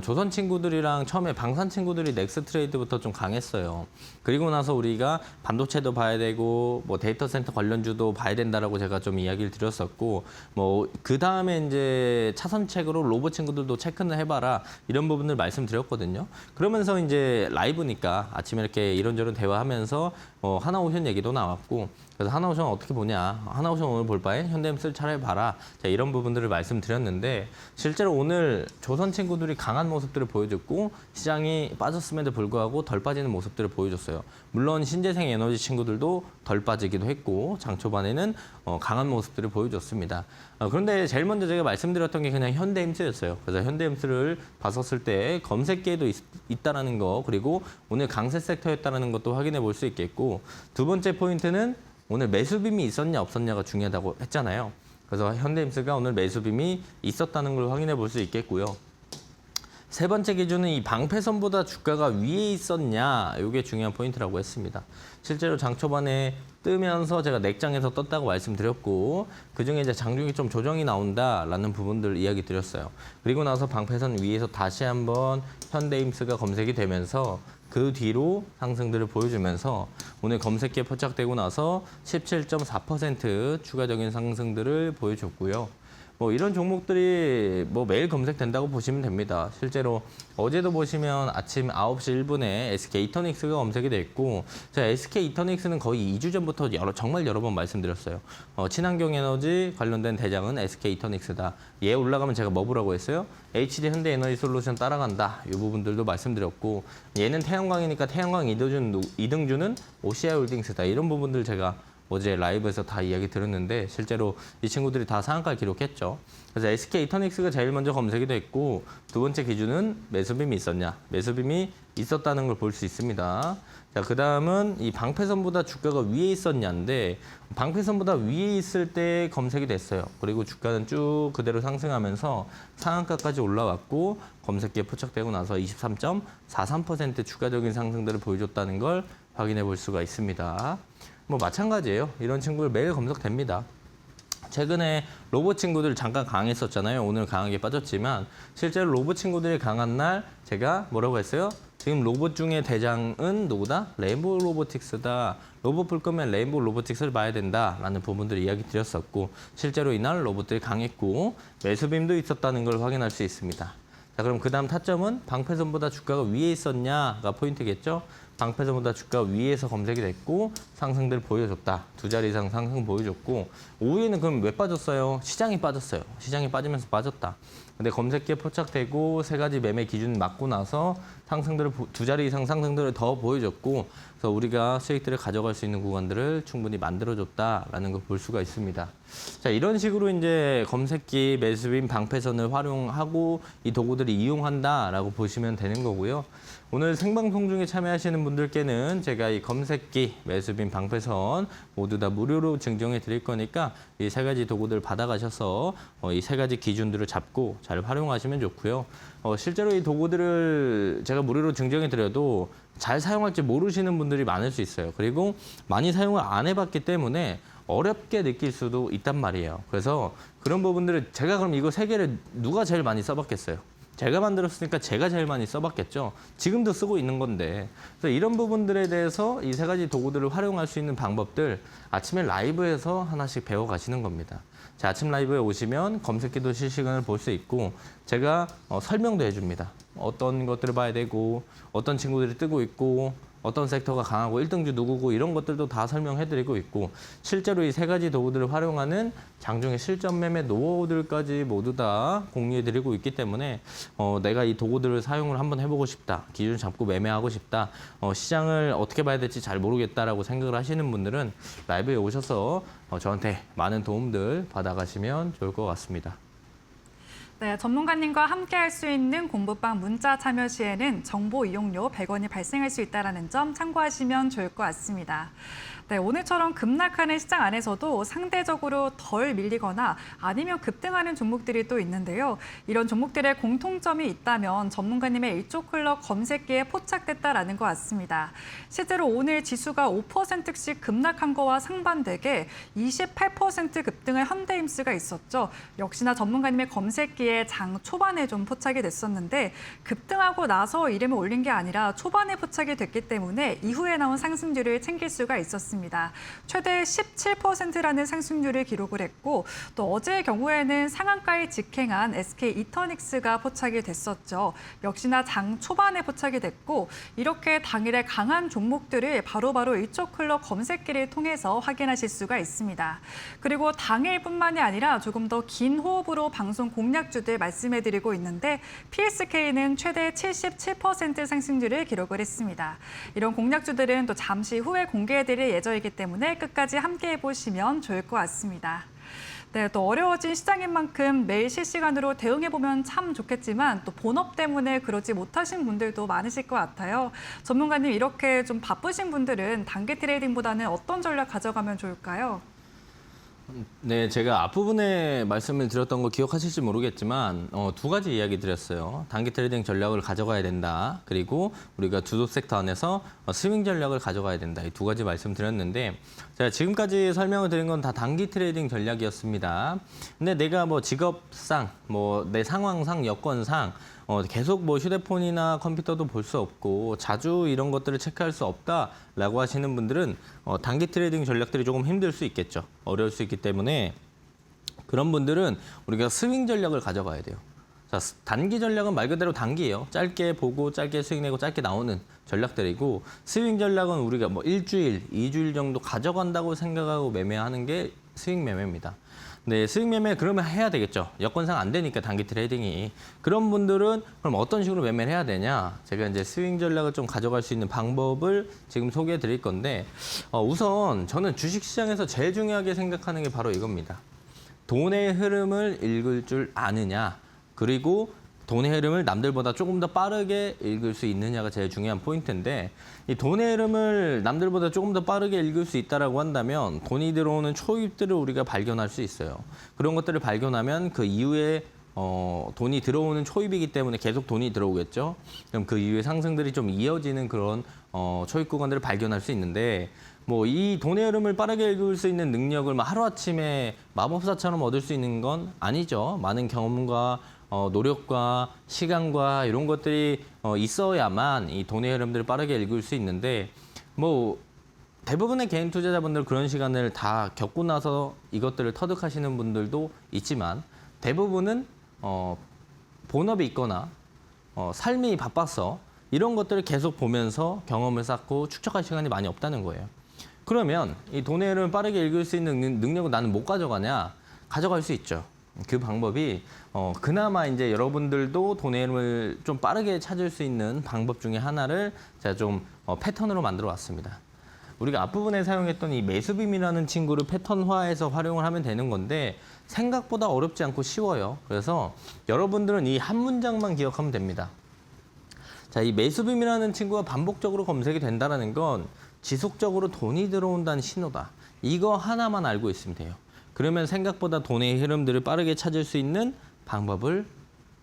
조선 친구들이랑 처음에 방산 친구들이 넥스 트레이드부터 좀 강했어요. 그리고 나서 우리가 반도체도 봐야 되고 뭐 데이터 센터 관련주도 봐야 된다라고 제가 좀 이야기를 드렸었고 뭐 그 다음에 이제 차선책으로 로봇 친구들도 체크는 해봐라 이런 부분을 말씀드렸거든요. 그러면서 이제 라이브니까 아침에 이렇게 이런저런 대화하면서 하나오션 얘기도 나왔고 그래서 하나오션 어떻게 보냐, 하나오션 오늘 볼 바엔 현대임스를 차라리 봐라. 자, 이런 부분들을 말씀드렸는데 실제로 오늘 조선 친구들이 강한 모습들을 보여줬고 시장이 빠졌음에도 불구하고 덜 빠지는 모습들을 보여줬어요. 물론 신재생 에너지 친구들도 덜 빠지기도 했고 장 초반에는 강한 모습들을 보여줬습니다. 그런데 제일 먼저 제가 말씀드렸던 게 그냥 현대임스였어요. 그래서 현대임스를 봤었을 때 검색기에도 있다라는 거 그리고 오늘 강세 섹터였다는 것도 확인해 볼 수 있겠고 두 번째 포인트는 오늘 매수빔이 있었냐 없었냐가 중요하다고 했잖아요. 그래서 현대임스가 오늘 매수빔이 있었다는 걸 확인해 볼 수 있겠고요. 세 번째 기준은 이 방패선보다 주가가 위에 있었냐, 이게 중요한 포인트라고 했습니다. 실제로 장 초반에 뜨면서 제가 넥장에서 떴다고 말씀드렸고 그중에 이제 장중에 좀 조정이 나온다라는 부분들 이야기 드렸어요. 그리고 나서 방패선 위에서 다시 한번 현대임스가 검색이 되면서 그 뒤로 상승들을 보여주면서 오늘 검색기에 포착되고 나서 17.4% 추가적인 상승들을 보여줬고요. 뭐 이런 종목들이 뭐 매일 검색된다고 보시면 됩니다. 실제로 어제도 보시면 아침 9시 1분에 SK 이터닉스가 검색이 됐고 제가 SK 이터닉스는 거의 2주 전부터 정말 여러 번 말씀드렸어요. 친환경 에너지 관련된 대장은 SK 이터닉스다. 얘 올라가면 제가 뭐 보라고 했어요? HD 현대에너지 솔루션 따라간다. 이 부분들도 말씀드렸고 얘는 태양광이니까 태양광 2등주는 OCI 홀딩스다. 이런 부분들 제가 어제 라이브에서 다 이야기 들었는데 실제로 이 친구들이 다 상한가를 기록했죠. 그래서 SK 이터닉스가 제일 먼저 검색이 됐고 두 번째 기준은 매수빔이 있었냐. 매수빔이 있었다는 걸 볼 수 있습니다. 자, 그 다음은 이 방패선보다 주가가 위에 있었냐인데 방패선보다 위에 있을 때 검색이 됐어요. 그리고 주가는 쭉 그대로 상승하면서 상한가까지 올라왔고 검색기에 포착되고 나서 23.43% 추가적인 상승들을 보여줬다는 걸 확인해 볼 수가 있습니다. 뭐 마찬가지예요. 이런 친구들 매일 검색됩니다. 최근에 로봇 친구들 잠깐 강했었잖아요. 오늘 강하게 빠졌지만 실제로 로봇 친구들이 강한 날 제가 뭐라고 했어요? 지금 로봇 중에 대장은 누구다? 레인보우 로보틱스다. 로봇 볼 거면 레인보우 로보틱스를 봐야 된다라는 부분들을 이야기 드렸었고 실제로 이날 로봇들이 강했고 매수빔도 있었다는 걸 확인할 수 있습니다. 자, 그럼 그 다음 타점은 방패선보다 주가가 위에 있었냐가 포인트겠죠? 방패선보다 주가 위에서 검색이 됐고 상승들 보여줬다. 두 자리 이상 상승 보여줬고 5위는 그럼 왜 빠졌어요? 시장이 빠졌어요. 시장이 빠지면서 빠졌다. 근데 검색기에 포착되고 세 가지 매매 기준 맞고 나서 상승들을 두 자리 이상 상승들을 더 보여줬고 그래서 우리가 수익들을 가져갈 수 있는 구간들을 충분히 만들어줬다라는 걸 볼 수가 있습니다. 자, 이런 식으로 이제 검색기 매수빔 방패선을 활용하고 이 도구들을 이용한다라고 보시면 되는 거고요. 오늘 생방송 중에 참여하시는 분들께는 제가 이 검색기 매수빔 방패선 모두 다 무료로 증정해 드릴 거니까 이 세 가지 도구들 받아가셔서 이 세 가지 기준들을 잡고 잘 활용하시면 좋고요. 실제로 이 도구들을 제가 무료로 증정해 드려도 잘 사용할지 모르시는 분들이 많을 수 있어요. 그리고 많이 사용을 안 해봤기 때문에 어렵게 느낄 수도 있단 말이에요. 그래서 그런 부분들을 제가 그럼 이거 세 개를 누가 제일 많이 써봤겠어요? 제가 만들었으니까 제가 제일 많이 써봤겠죠. 지금도 쓰고 있는 건데. 그래서 이런 부분들에 대해서 이 세 가지 도구들을 활용할 수 있는 방법들 아침에 라이브에서 하나씩 배워가시는 겁니다. 자, 아침 라이브에 오시면 검색기도 실시간으로 볼 수 있고 제가 설명도 해줍니다. 어떤 것들을 봐야 되고 어떤 친구들이 뜨고 있고 어떤 섹터가 강하고 1등주 누구고 이런 것들도 다 설명해드리고 있고 실제로 이 세 가지 도구들을 활용하는 장중의 실전 매매 노하우들까지 모두 다 공유해드리고 있기 때문에 내가 이 도구들을 사용을 한번 해보고 싶다. 기준 잡고 매매하고 싶다. 시장을 어떻게 봐야 될지 잘 모르겠다라고 생각을 하시는 분들은 라이브에 오셔서 저한테 많은 도움들 받아가시면 좋을 것 같습니다. 네, 전문가님과 함께 할 수 있는 공부방 문자 참여 시에는 정보 이용료 100원이 발생할 수 있다는 점 참고하시면 좋을 것 같습니다. 네, 오늘처럼 급락하는 시장 안에서도 상대적으로 덜 밀리거나 아니면 급등하는 종목들이 또 있는데요. 이런 종목들의 공통점이 있다면 전문가님의 일조 클럽 검색기에 포착됐다라는 것 같습니다. 실제로 오늘 지수가 5%씩 급락한 거와 상반되게 28% 급등한 현대임스가 있었죠. 역시나 전문가님의 검색기에 장 초반에 좀 포착이 됐었는데 급등하고 나서 이름을 올린 게 아니라 초반에 포착이 됐기 때문에 이후에 나온 상승률을 챙길 수가 있었습니다. 최대 17%라는 상승률을 기록을 했고 또 어제의 경우에는 상한가에 직행한 SK 이터닉스가 포착이 됐었죠. 역시나 장 초반에 포착이 됐고 이렇게 당일에 강한 종목들을 바로바로 일조클럽 검색기를 통해서 확인하실 수가 있습니다. 그리고 당일뿐만이 아니라 조금 더 긴 호흡으로 방송 공략주들 말씀해드리고 있는데 PSK는 최대 77% 상승률을 기록을 했습니다. 이런 공략주들은 또 잠시 후에 공개해드릴 예정이기 때문에 끝까지 함께해 보시면 좋을 것 같습니다. 네, 또 어려워진 시장인 만큼 매일 실시간으로 대응해보면 참 좋겠지만 또 본업 때문에 그러지 못하신 분들도 많으실 것 같아요. 전문가님 이렇게 좀 바쁘신 분들은 단기 트레이딩보다는 어떤 전략 가져가면 좋을까요? 네, 제가 앞부분에 말씀을 드렸던 거 기억하실지 모르겠지만 두 가지 이야기 드렸어요. 단기 트레이딩 전략을 가져가야 된다. 그리고 우리가 주도 섹터 안에서 스윙 전략을 가져가야 된다. 이 두 가지 말씀드렸는데 제가 지금까지 설명을 드린 건 다 단기 트레이딩 전략이었습니다. 근데 내가 뭐 직업상, 뭐 내 상황상, 여건상 계속 뭐 휴대폰이나 컴퓨터도 볼 수 없고 자주 이런 것들을 체크할 수 없다라고 하시는 분들은 단기 트레이딩 전략들이 조금 힘들 수 있겠죠. 어려울 수 있기 때문에 그런 분들은 우리가 스윙 전략을 가져가야 돼요. 자, 단기 전략은 말 그대로 단기예요. 짧게 보고 짧게 수익 내고 짧게 나오는 전략들이고 스윙 전략은 우리가 뭐 일주일, 2주일 정도 가져간다고 생각하고 매매하는 게 스윙 매매입니다. 네, 수익 매매 그러면 해야 되겠죠. 여건상 안 되니까 단기 트레이딩이. 그런 분들은 그럼 어떤 식으로 매매를 해야 되냐? 제가 이제 스윙 전략을 좀 가져갈 수 있는 방법을 지금 소개해 드릴 건데 우선 저는 주식시장에서 제일 중요하게 생각하는 게 바로 이겁니다. 돈의 흐름을 읽을 줄 아느냐? 그리고 돈의 흐름을 남들보다 조금 더 빠르게 읽을 수 있느냐가 제일 중요한 포인트인데 이 돈의 흐름을 남들보다 조금 더 빠르게 읽을 수 있다라고 한다면 돈이 들어오는 초입들을 우리가 발견할 수 있어요. 그런 것들을 발견하면 그 이후에 돈이 들어오는 초입이기 때문에 계속 돈이 들어오겠죠. 그럼 그 이후에 상승들이 좀 이어지는 그런 초입 구간들을 발견할 수 있는데 뭐 이 돈의 흐름을 빠르게 읽을 수 있는 능력을 하루아침에 마법사처럼 얻을 수 있는 건 아니죠. 많은 경험과 노력과 시간과 이런 것들이 있어야만 이 돈의 흐름들을 빠르게 읽을 수 있는데 뭐 대부분의 개인 투자자분들 그런 시간을 다 겪고 나서 이것들을 터득하시는 분들도 있지만 대부분은 본업이 있거나 삶이 바빠서 이런 것들을 계속 보면서 경험을 쌓고 축적할 시간이 많이 없다는 거예요. 그러면 이 돈의 흐름을 빠르게 읽을 수 있는 능력을 나는 못 가져가냐? 가져갈 수 있죠. 그 방법이 그나마 이제 여러분들도 돈의 흐름을 좀 빠르게 찾을 수 있는 방법 중에 하나를 제가 좀 패턴으로 만들어 왔습니다. 우리가 앞부분에 사용했던 이 매수빔이라는 친구를 패턴화해서 활용을 하면 되는 건데 생각보다 어렵지 않고 쉬워요. 그래서 여러분들은 이 한 문장만 기억하면 됩니다. 자, 이 매수빔이라는 친구가 반복적으로 검색이 된다는 건 지속적으로 돈이 들어온다는 신호다. 이거 하나만 알고 있으면 돼요. 그러면 생각보다 돈의 흐름들을 빠르게 찾을 수 있는 방법을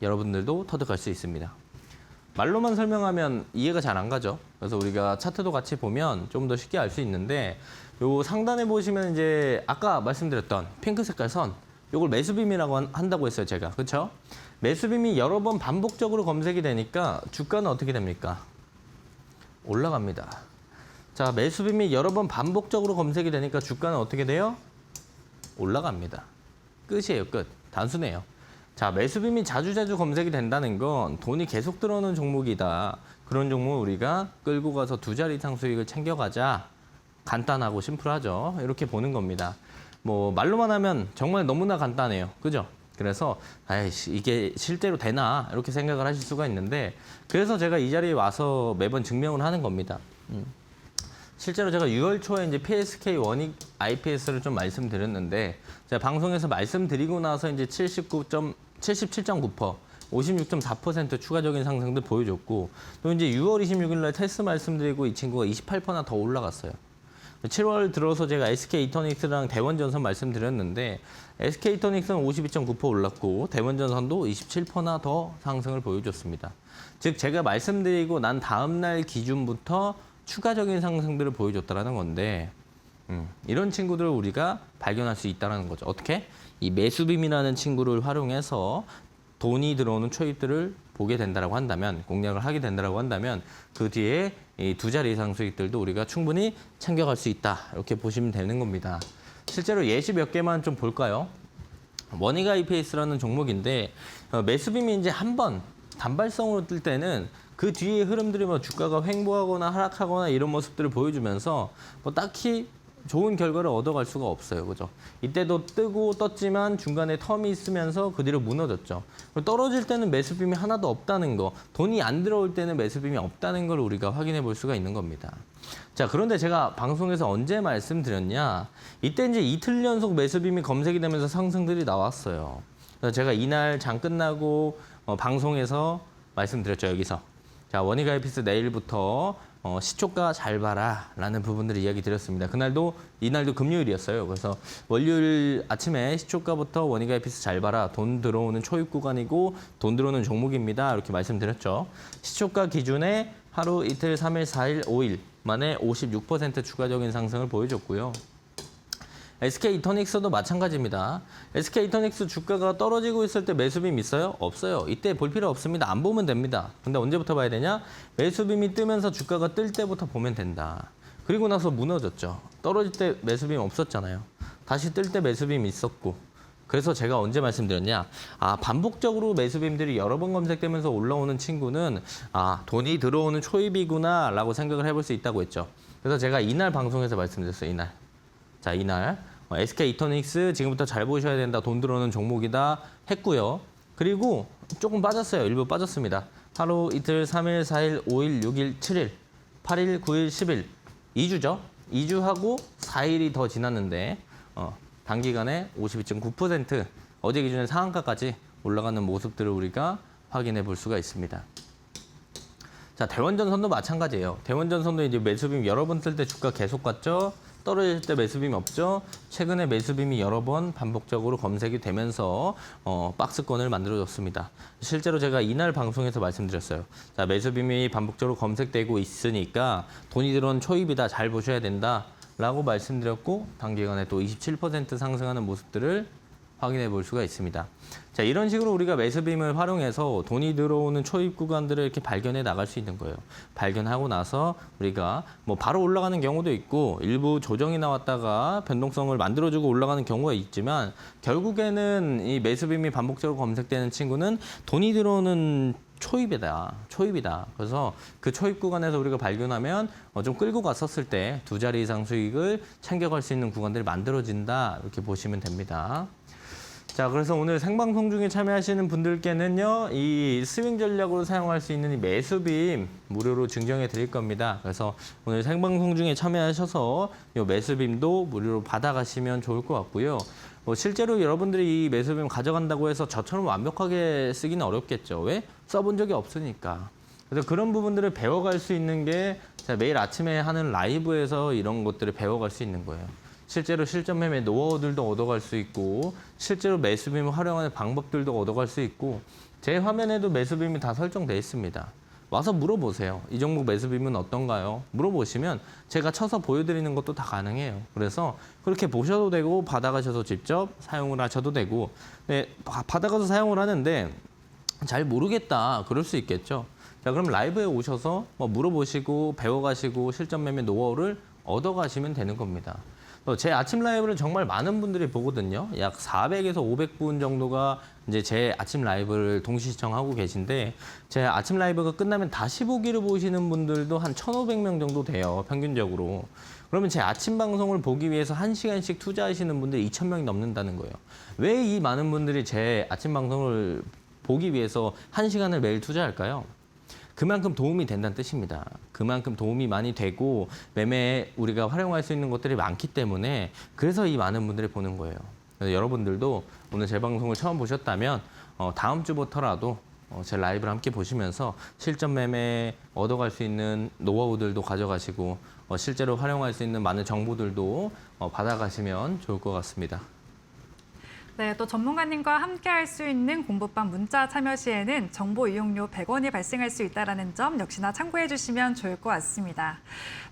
여러분들도 터득할 수 있습니다. 말로만 설명하면 이해가 잘 안 가죠. 그래서 우리가 차트도 같이 보면 좀 더 쉽게 알 수 있는데 요 상단에 보시면 이제 아까 말씀드렸던 핑크 색깔 선 요걸 매수빔이라고 한다고 했어요, 제가. 그렇죠? 매수빔이 여러 번 반복적으로 검색이 되니까 주가는 어떻게 됩니까? 올라갑니다. 자, 매수빔이 여러 번 반복적으로 검색이 되니까 주가는 어떻게 돼요? 올라갑니다. 끝이에요, 끝. 단순해요. 자, 매수빔이 자주자주 검색이 된다는 건 돈이 계속 들어오는 종목이다. 그런 종목을 우리가 끌고 가서 2자리 이상 수익을 챙겨가자. 간단하고 심플하죠. 이렇게 보는 겁니다. 뭐 말로만 하면 정말 너무나 간단해요. 그죠? 그래서 아이씨 이게 실제로 되나 이렇게 생각을 하실 수가 있는데 그래서 제가 이 자리에 와서 매번 증명을 하는 겁니다. 실제로 제가 6월 초에 이제 PSK 원익 IPS를 좀 말씀드렸는데 제가 방송에서 말씀드리고 나서 이제 77.9%, 56.4% 추가적인 상승도 보여줬고 또 이제 6월 26일 날 테스트 말씀드리고 이 친구가 28%나 더 올라갔어요. 7월 들어서 제가 SK이터닉스랑 대원전선 말씀드렸는데 SK이터닉스는 52.9% 올랐고 대원전선도 27%나 더 상승을 보여줬습니다. 즉 제가 말씀드리고 난 다음 날 기준부터 추가적인 상승들을 보여줬다는 건데 이런 친구들을 우리가 발견할 수 있다는 거죠. 어떻게? 이 매수빔이라는 친구를 활용해서 돈이 들어오는 초입들을 보게 된다라고 한다면 공략을 하게 된다라고 한다면 그 뒤에 이 2자리 이상 수익들도 우리가 충분히 챙겨갈 수 있다. 이렇게 보시면 되는 겁니다. 실제로 예시 몇 개만 좀 볼까요? 원익 IPS라는 종목인데 매수빔이 이제 한 번 단발성으로 뜰 때는 그 뒤에 흐름들이 뭐 주가가 횡보하거나 하락하거나 이런 모습들을 보여주면서 뭐 딱히 좋은 결과를 얻어갈 수가 없어요. 그죠? 이때도 뜨고 떴지만 중간에 텀이 있으면서 그 뒤로 무너졌죠. 떨어질 때는 매수빔이 하나도 없다는 거, 돈이 안 들어올 때는 매수빔이 없다는 걸 우리가 확인해 볼 수가 있는 겁니다. 자, 그런데 제가 방송에서 언제 말씀드렸냐? 이때 이제 이틀 연속 매수빔이 검색이 되면서 상승들이 나왔어요. 그래서 제가 이날 장 끝나고 방송에서 말씀드렸죠, 여기서. 자, 원익 IPS 내일부터 시초가 잘 봐라 라는 부분들을 이야기 드렸습니다. 이날도 금요일이었어요. 그래서 월요일 아침에 시초가부터 원익 IPS 잘 봐라. 돈 들어오는 초입 구간이고 돈 들어오는 종목입니다. 이렇게 말씀드렸죠. 시초가 기준에 하루 이틀, 3일, 4일, 5일 만에 56% 추가적인 상승을 보여줬고요. SK이터닉스도 마찬가지입니다. SK이터닉스 주가가 떨어지고 있을 때 매수빔 있어요? 없어요. 이때 볼 필요 없습니다. 안 보면 됩니다. 근데 언제부터 봐야 되냐? 매수빔이 뜨면서 주가가 뜰 때부터 보면 된다. 그리고 나서 무너졌죠. 떨어질 때 매수빔 없었잖아요. 다시 뜰 때 매수빔 있었고. 그래서 제가 언제 말씀드렸냐? 반복적으로 매수빔들이 여러 번 검색되면서 올라오는 친구는 돈이 들어오는 초입이구나 라고 생각을 해볼 수 있다고 했죠. 그래서 제가 이날 방송에서 말씀드렸어요. 이날. 자, 이날 SK이터닉스 지금부터 잘 보셔야 된다. 돈 들어오는 종목이다 했고요. 그리고 조금 빠졌어요. 일부 빠졌습니다. 하루, 이틀, 3일, 4일, 5일, 6일, 7일, 8일, 9일, 10일. 2주죠. 2주하고 4일이 더 지났는데 단기간에 52.9% 어제 기준에 상한가까지 올라가는 모습들을 우리가 확인해 볼 수가 있습니다. 자, 대원전선도 마찬가지예요. 대원전선도 이제 매수빔 여러 번 뜰 때 주가 계속 갔죠. 떨어질 때 매수빔이 없죠. 최근에 매수빔이 여러 번 반복적으로 검색이 되면서 박스권을 만들어줬습니다. 실제로 제가 이날 방송에서 말씀드렸어요. 자, 매수빔이 반복적으로 검색되고 있으니까 돈이 들어온 초입이다. 잘 보셔야 된다. 라고 말씀드렸고 단기간에 또 27% 상승하는 모습들을 확인해 볼 수가 있습니다. 자, 이런 식으로 우리가 매수빔을 활용해서 돈이 들어오는 초입 구간들을 이렇게 발견해 나갈 수 있는 거예요. 발견하고 나서 우리가 뭐 바로 올라가는 경우도 있고 일부 조정이 나왔다가 변동성을 만들어주고 올라가는 경우가 있지만 결국에는 이 매수빔이 반복적으로 검색되는 친구는 돈이 들어오는 초입이다. 그래서 그 초입 구간에서 우리가 발견하면 좀 끌고 갔었을 때 2자리 이상 수익을 챙겨갈 수 있는 구간들이 만들어진다. 이렇게 보시면 됩니다. 자, 그래서 오늘 생방송 중에 참여하시는 분들께는요, 이 스윙 전략으로 사용할 수 있는 이 매수빔 무료로 증정해 드릴 겁니다. 그래서 오늘 생방송 중에 참여하셔서 이 매수빔도 무료로 받아가시면 좋을 것 같고요. 실제로 여러분들이 이 매수빔 가져간다고 해서 저처럼 완벽하게 쓰기는 어렵겠죠. 왜? 써본 적이 없으니까. 그래서 그런 부분들을 배워갈 수 있는 게 제가 매일 아침에 하는 라이브에서 이런 것들을 배워갈 수 있는 거예요. 실제로 실전 매매 노하우들도 얻어갈 수 있고 실제로 매수빔을 활용하는 방법들도 얻어갈 수 있고 제 화면에도 매수빔이 다 설정되어 있습니다. 와서 물어보세요. 이 종목 매수빔은 어떤가요? 물어보시면 제가 쳐서 보여드리는 것도 다 가능해요. 그래서 그렇게 보셔도 되고 받아가셔서 직접 사용을 하셔도 되고 받아가서 사용을 하는데 잘 모르겠다. 그럴 수 있겠죠. 자, 그럼 라이브에 오셔서 뭐 물어보시고 배워가시고 실전 매매 노하우를 얻어가시면 되는 겁니다. 제 아침 라이브를 정말 많은 분들이 보거든요. 약 400에서 500분 정도가 이제 제 아침 라이브를 동시 시청하고 계신데 제 아침 라이브가 끝나면 다시 보기를 보시는 분들도 한 1,500명 정도 돼요. 평균적으로. 그러면 제 아침 방송을 보기 위해서 1시간씩 투자하시는 분들이 2,000명이 넘는다는 거예요. 왜 이 많은 분들이 제 아침 방송을 보기 위해서 1시간을 매일 투자할까요? 그만큼 도움이 된다는 뜻입니다. 그만큼 도움이 많이 되고 매매에 우리가 활용할 수 있는 것들이 많기 때문에 그래서 이 많은 분들이 보는 거예요. 그래서 여러분들도 오늘 제 방송을 처음 보셨다면 다음 주부터라도 제 라이브를 함께 보시면서 실전 매매 얻어갈 수 있는 노하우들도 가져가시고 실제로 활용할 수 있는 많은 정보들도 받아가시면 좋을 것 같습니다. 네, 또 전문가님과 함께 할 수 있는 공부방 문자 참여 시에는 정보 이용료 100원이 발생할 수 있다는 점 역시나 참고해 주시면 좋을 것 같습니다.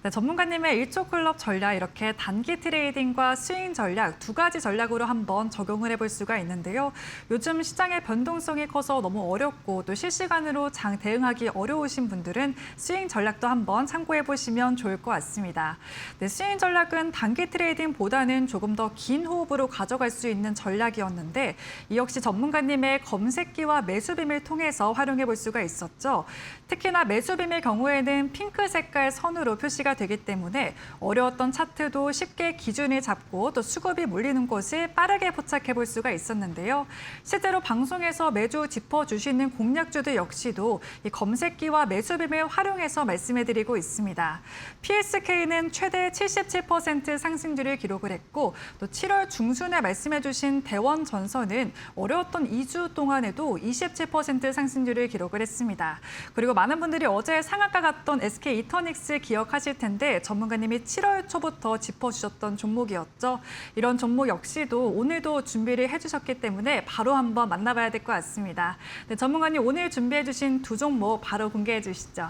네, 전문가님의 1초 클럽 전략 이렇게 단기 트레이딩과 스윙 전략 두 가지 전략으로 한번 적용을 해볼 수가 있는데요. 요즘 시장의 변동성이 커서 너무 어렵고 또 실시간으로 장 대응하기 어려우신 분들은 스윙 전략도 한번 참고해 보시면 좋을 것 같습니다. 네, 스윙 전략은 단기 트레이딩보다는 조금 더 긴 호흡으로 가져갈 수 있는 전략이었는데 이 역시 전문가님의 검색기와 매수빔을 통해서 활용해 볼 수가 있었죠. 특히나 매수빔의 경우에는 핑크 색깔 선으로 표시가 되기 때문에 어려웠던 차트도 쉽게 기준을 잡고 또 수급이 몰리는 곳을 빠르게 포착해 볼 수가 있었는데요. 실제로 방송에서 매주 짚어주시는 공략주들 역시도 이 검색기와 매수빔을 활용해서 말씀해 드리고 있습니다. PSK는 최대 77% 상승률을 기록을 했고 또 7월 중순에 말씀해 주신 대원전선은 어려웠던 2주 동안에도 27% 상승률을 기록을 했습니다. 그리고 많은 분들이 어제 상한가 갔던 SK 이터닉스 기억하실 텐데 전문가님이 7월 초부터 짚어주셨던 종목이었죠. 이런 종목 역시도 오늘도 준비를 해주셨기 때문에 바로 한번 만나봐야 될 것 같습니다. 네, 전문가님 오늘 준비해 주신 두 종목 바로 공개해 주시죠.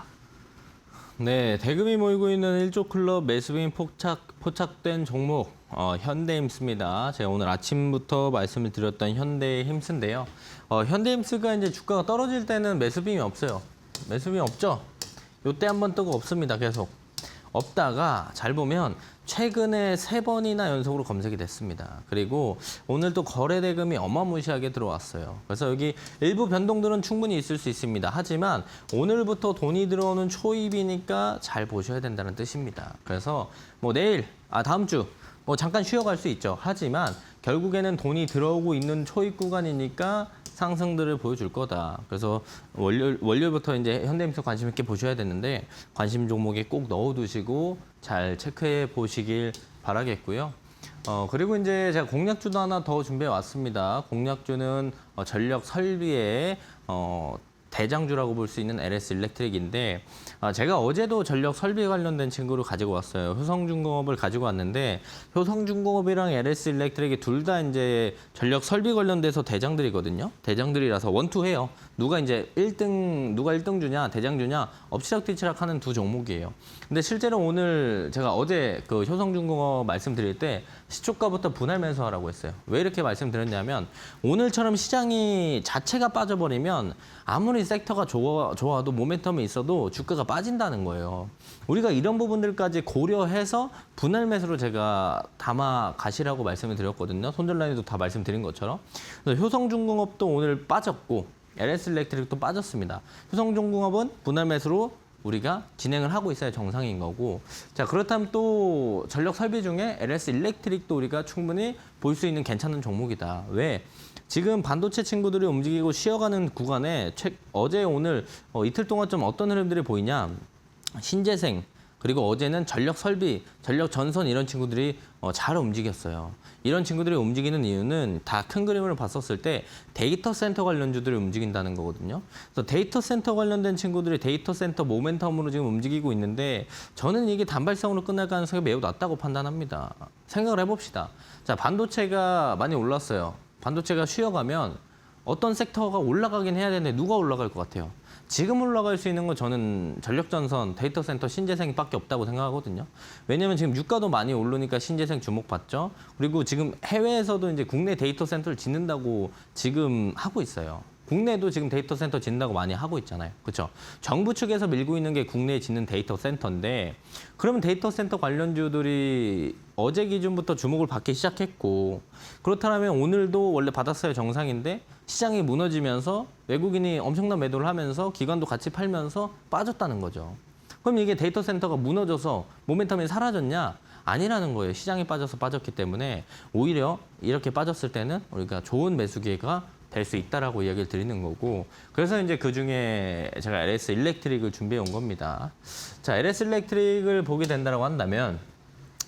네, 대금이 모이고 있는 1조 클럽 매수빔 포착된 종목 현대힘스입니다. 제가 오늘 아침부터 말씀을 드렸던 현대힘스인데요. 현대힘스가 이제 주가가 떨어질 때는 매수빔이 없어요. 매수빔이 없죠? 요때 한번 뜨고 없습니다. 계속. 없다가 잘 보면 최근에 3번이나 연속으로 검색이 됐습니다. 그리고 오늘 또 거래 대금이 어마무시하게 들어왔어요. 그래서 여기 일부 변동들은 충분히 있을 수 있습니다. 하지만 오늘부터 돈이 들어오는 초입이니까 잘 보셔야 된다는 뜻입니다. 그래서 뭐 내일, 다음 주 뭐 잠깐 쉬어갈 수 있죠. 하지만 결국에는 돈이 들어오고 있는 초입 구간이니까 상승들을 보여줄 거다. 그래서 월요일부터 이제 현대힘스 관심 있게 보셔야 되는데 관심 종목에 꼭 넣어두시고 잘 체크해 보시길 바라겠고요. 그리고 이제 제가 공략주도 하나 더 준비해 왔습니다. 공략주는 전력 설비의 대장주라고 볼 수 있는 LS 일렉트릭인데 제가 어제도 전력 설비 관련된 친구를 가지고 왔어요. 효성중공업을 가지고 왔는데 효성중공업이랑 LS 일렉트릭이 둘 다 이제 전력 설비 관련돼서 대장들이거든요. 대장들이라서 원투해요. 누가 이제 1등 누가 1등 주냐 대장 주냐 엎치락뒤치락 하는 두 종목이에요. 근데 실제로 오늘 제가 어제 그 효성중공업 말씀드릴 때 시초가부터 분할 매수하라고 했어요. 왜 이렇게 말씀드렸냐면 오늘처럼 시장이 자체가 빠져버리면 아무리 섹터가 좋아도 모멘텀이 있어도 주가가 빠진다는 거예요. 우리가 이런 부분들까지 고려해서 분할 매수로 제가 담아 가시라고 말씀을 드렸거든요. 손절라인에도 다 말씀드린 것처럼. 그래서 효성중공업도 오늘 빠졌고 LS 일렉트릭도 빠졌습니다. 효성중공업은 분할 매수로 우리가 진행을 하고 있어야 정상인 거고 자 그렇다면 또 전력 설비 중에 LS 일렉트릭도 우리가 충분히 볼 수 있는 괜찮은 종목이다. 왜? 지금 반도체 친구들이 움직이고 쉬어가는 구간에 어제 오늘 이틀 동안 좀 어떤 흐름들이 보이냐 신재생 그리고 어제는 전력 설비, 전력 전선 이런 친구들이 잘 움직였어요. 이런 친구들이 움직이는 이유는 다 큰 그림을 봤었을 때 데이터 센터 관련주들이 움직인다는 거거든요. 그래서 데이터 센터 관련된 친구들이 데이터 센터 모멘텀으로 지금 움직이고 있는데 저는 이게 단발성으로 끝날 가능성이 매우 낮다고 판단합니다. 생각을 해봅시다. 자, 반도체가 많이 올랐어요. 반도체가 쉬어가면 어떤 섹터가 올라가긴 해야 되는데 누가 올라갈 것 같아요? 지금 올라갈 수 있는 건 저는 전력전선, 데이터센터, 신재생밖에 없다고 생각하거든요. 왜냐면 지금 유가도 많이 오르니까 신재생 주목받죠. 그리고 지금 해외에서도 이제 국내 데이터센터를 짓는다고 지금 하고 있어요. 국내도 지금 데이터 센터 짓는다고 많이 하고 있잖아요. 그렇죠? 정부 측에서 밀고 있는 게 국내에 짓는 데이터 센터인데 그러면 데이터 센터 관련주들이 어제 기준부터 주목을 받기 시작했고 그렇다면 오늘도 원래 받았어야 정상인데 시장이 무너지면서 외국인이 엄청난 매도를 하면서 기관도 같이 팔면서 빠졌다는 거죠. 그럼 이게 데이터 센터가 무너져서 모멘텀이 사라졌냐? 아니라는 거예요. 시장이 빠져서 빠졌기 때문에 오히려 이렇게 빠졌을 때는 우리가 좋은 매수 기회가 될 수 있다라고 이야기를 드리는 거고 그래서 이제 그중에 제가 LS 일렉트릭을 준비해 온 겁니다. 자, LS 일렉트릭을 보게 된다고 한다면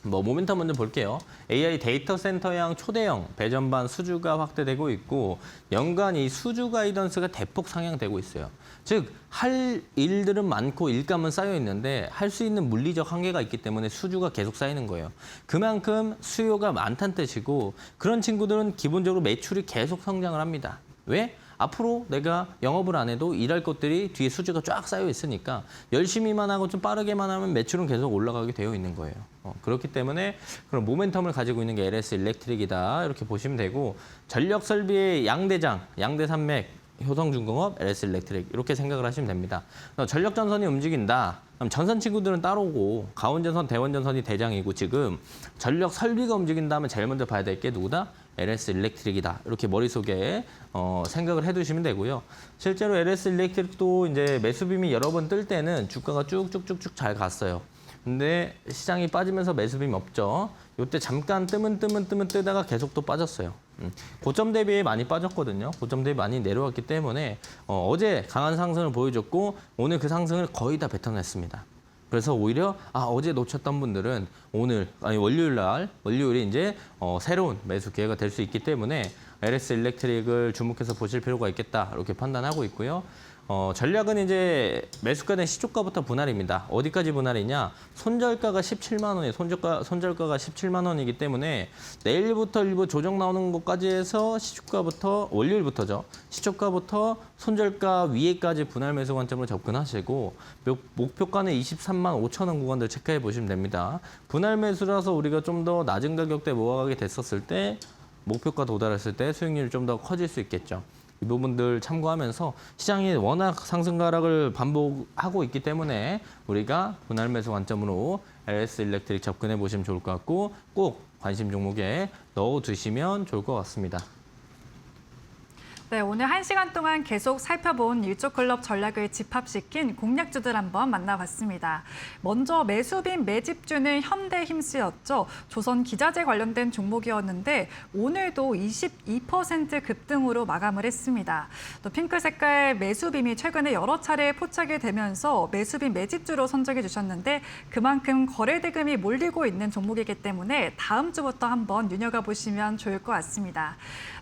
모멘텀 먼저 볼게요. AI 데이터 센터형 초대형 배전반 수주가 확대되고 있고 연간 이 수주 가이던스가 대폭 상향되고 있어요. 즉, 할 일들은 많고 일감은 쌓여 있는데 할 수 있는 물리적 한계가 있기 때문에 수주가 계속 쌓이는 거예요. 그만큼 수요가 많다는 뜻이고 그런 친구들은 기본적으로 매출이 계속 성장을 합니다. 왜? 앞으로 내가 영업을 안 해도 일할 것들이 뒤에 수주가 쫙 쌓여 있으니까 열심히만 하고 좀 빠르게만 하면 매출은 계속 올라가게 되어 있는 거예요. 그렇기 때문에 그런 모멘텀을 가지고 있는 게 LS 일렉트릭이다. 이렇게 보시면 되고 전력 설비의 양대장, 양대산맥, 효성중공업, LS 일렉트릭 이렇게 생각을 하시면 됩니다. 전력 전선이 움직인다. 그럼 전선 친구들은 따로고 가온전선, 대원전선이 대장이고 지금 전력 설비가 움직인다면 제일 먼저 봐야 될 게 누구다? LS 일렉트릭이다. 이렇게 머릿속에 생각을 해두시면 되고요. 실제로 LS 일렉트릭도 이제 매수빔이 여러 번 뜰 때는 주가가 쭉쭉쭉쭉 잘 갔어요. 근데 시장이 빠지면서 매수빔이 없죠. 이때 잠깐 뜨면 뜨다가 계속 또 빠졌어요. 고점 대비에 많이 빠졌거든요. 고점 대비 많이 내려왔기 때문에 어제 강한 상승을 보여줬고 오늘 그 상승을 거의 다 뱉어냈습니다. 그래서 오히려 어제 놓쳤던 분들은 오늘 월요일이 이제 새로운 매수 기회가 될 수 있기 때문에 LS 일렉트릭을 주목해서 보실 필요가 있겠다 이렇게 판단하고 있고요. 전략은 이제 매수가는 시초가부터 분할입니다. 어디까지 분할이냐? 손절가가 17만 원이에요. 손절가가 17만 원이기 때문에 내일부터 일부 조정 나오는 것까지 해서 시초가부터 월요일부터죠. 시초가부터 손절가 위에까지 분할 매수 관점으로 접근하시고 목표가는 23만 5천 원 구간들 체크해 보시면 됩니다. 분할 매수라서 우리가 좀 더 낮은 가격대 모아가게 됐었을 때 목표가 도달했을 때 수익률이 좀 더 커질 수 있겠죠. 이 부분들 참고하면서 시장이 워낙 상승 하락을 반복하고 있기 때문에 우리가 분할 매수 관점으로 LS 일렉트릭 접근해 보시면 좋을 것 같고 꼭 관심 종목에 넣어두시면 좋을 것 같습니다. 네, 오늘 1시간 동안 계속 살펴본 일조클럽 전략을 집합시킨 공략주들 한번 만나봤습니다. 먼저 매수빈 매집주는 현대힘스였죠. 조선기자재 관련된 종목이었는데 오늘도 22% 급등으로 마감을 했습니다. 또 핑크 색깔 매수빔이 최근에 여러 차례 포착이 되면서 매수빈 매집주로 선정해 주셨는데 그만큼 거래 대금이 몰리고 있는 종목이기 때문에 다음 주부터 한번 눈여겨보시면 좋을 것 같습니다.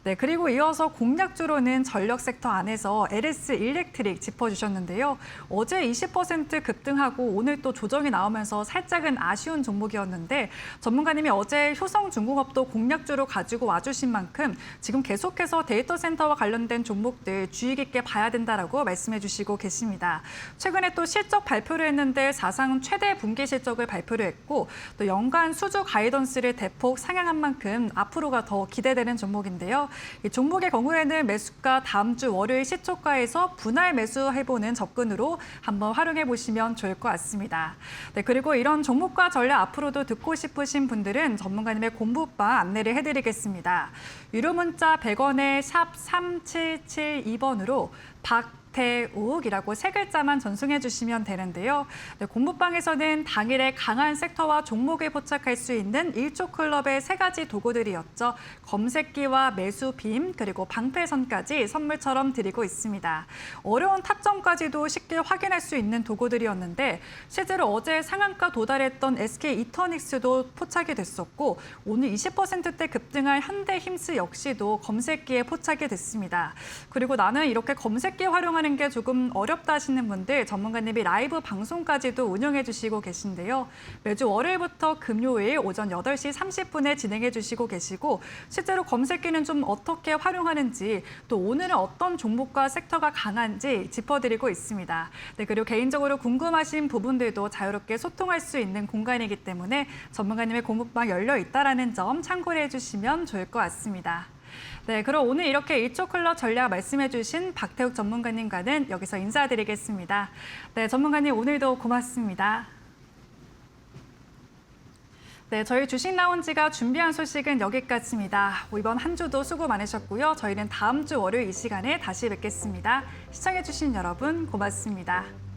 네, 그리고 이어서 공략주로는 전력 섹터 안에서 LS 일렉트릭 짚어주셨는데요. 어제 20% 급등하고 오늘 또 조정이 나오면서 살짝은 아쉬운 종목이었는데 전문가님이 어제 효성중공업도 공략주로 가지고 와주신 만큼 지금 계속해서 데이터 센터와 관련된 종목들 주의 깊게 봐야 된다라고 말씀해 주시고 계십니다. 최근에 또 실적 발표를 했는데 사상 최대 분기 실적을 발표를 했고 또 연간 수주 가이던스를 대폭 상향한 만큼 앞으로가 더 기대되는 종목인데요. 이 종목의 경우에는 매수가 다음 주 월요일 시초가에서 분할 매수해보는 접근으로 한번 활용해 보시면 좋을 것 같습니다. 네, 그리고 이런 종목과 전략 앞으로도 듣고 싶으신 분들은 전문가님의 공부방 안내를 해드리겠습니다. 유료 문자 100원에 샵 3772번으로 박태욱이라고 세 글자만 전송해 주시면 되는데요. 네, 공부방에서는 당일에 강한 섹터와 종목에 포착할 수 있는 일조클럽의 세 가지 도구들이었죠. 검색기와 매수빔 그리고 방패선까지 선물처럼 드리고 있습니다. 어려운 타점까지도 쉽게 확인할 수 있는 도구들이었는데 실제로 어제 상한가 도달했던 SK 이터닉스도 포착이 됐었고 오늘 20%대 급등한 현대힘스 역시도 검색기에 포착이 됐습니다. 그리고 나는 이렇게 검색기 활용하는 게 조금 어렵다 하시는 분들 전문가님이 라이브 방송까지도 운영해 주시고 계신데요. 매주 월요일부터 금요일 오전 8시 30분에 진행해 주시고 계시고 실제로 검색기는 좀 어떻게 활용하는지 또 오늘은 어떤 종목과 섹터가 강한지 짚어드리고 있습니다. 네, 그리고 개인적으로 궁금하신 부분들도 자유롭게 소통할 수 있는 공간이기 때문에 전문가님의 공부방 열려 있다라는 점 참고를 해주시면 좋을 것 같습니다. 네, 그럼 오늘 이렇게 일초클럽 전략 말씀해주신 박태욱 전문가님과는 여기서 인사드리겠습니다. 네, 전문가님 오늘도 고맙습니다. 네, 저희 주식 라운지가 준비한 소식은 여기까지입니다. 이번 한 주도 수고 많으셨고요. 저희는 다음 주 월요일 이 시간에 다시 뵙겠습니다. 시청해주신 여러분 고맙습니다.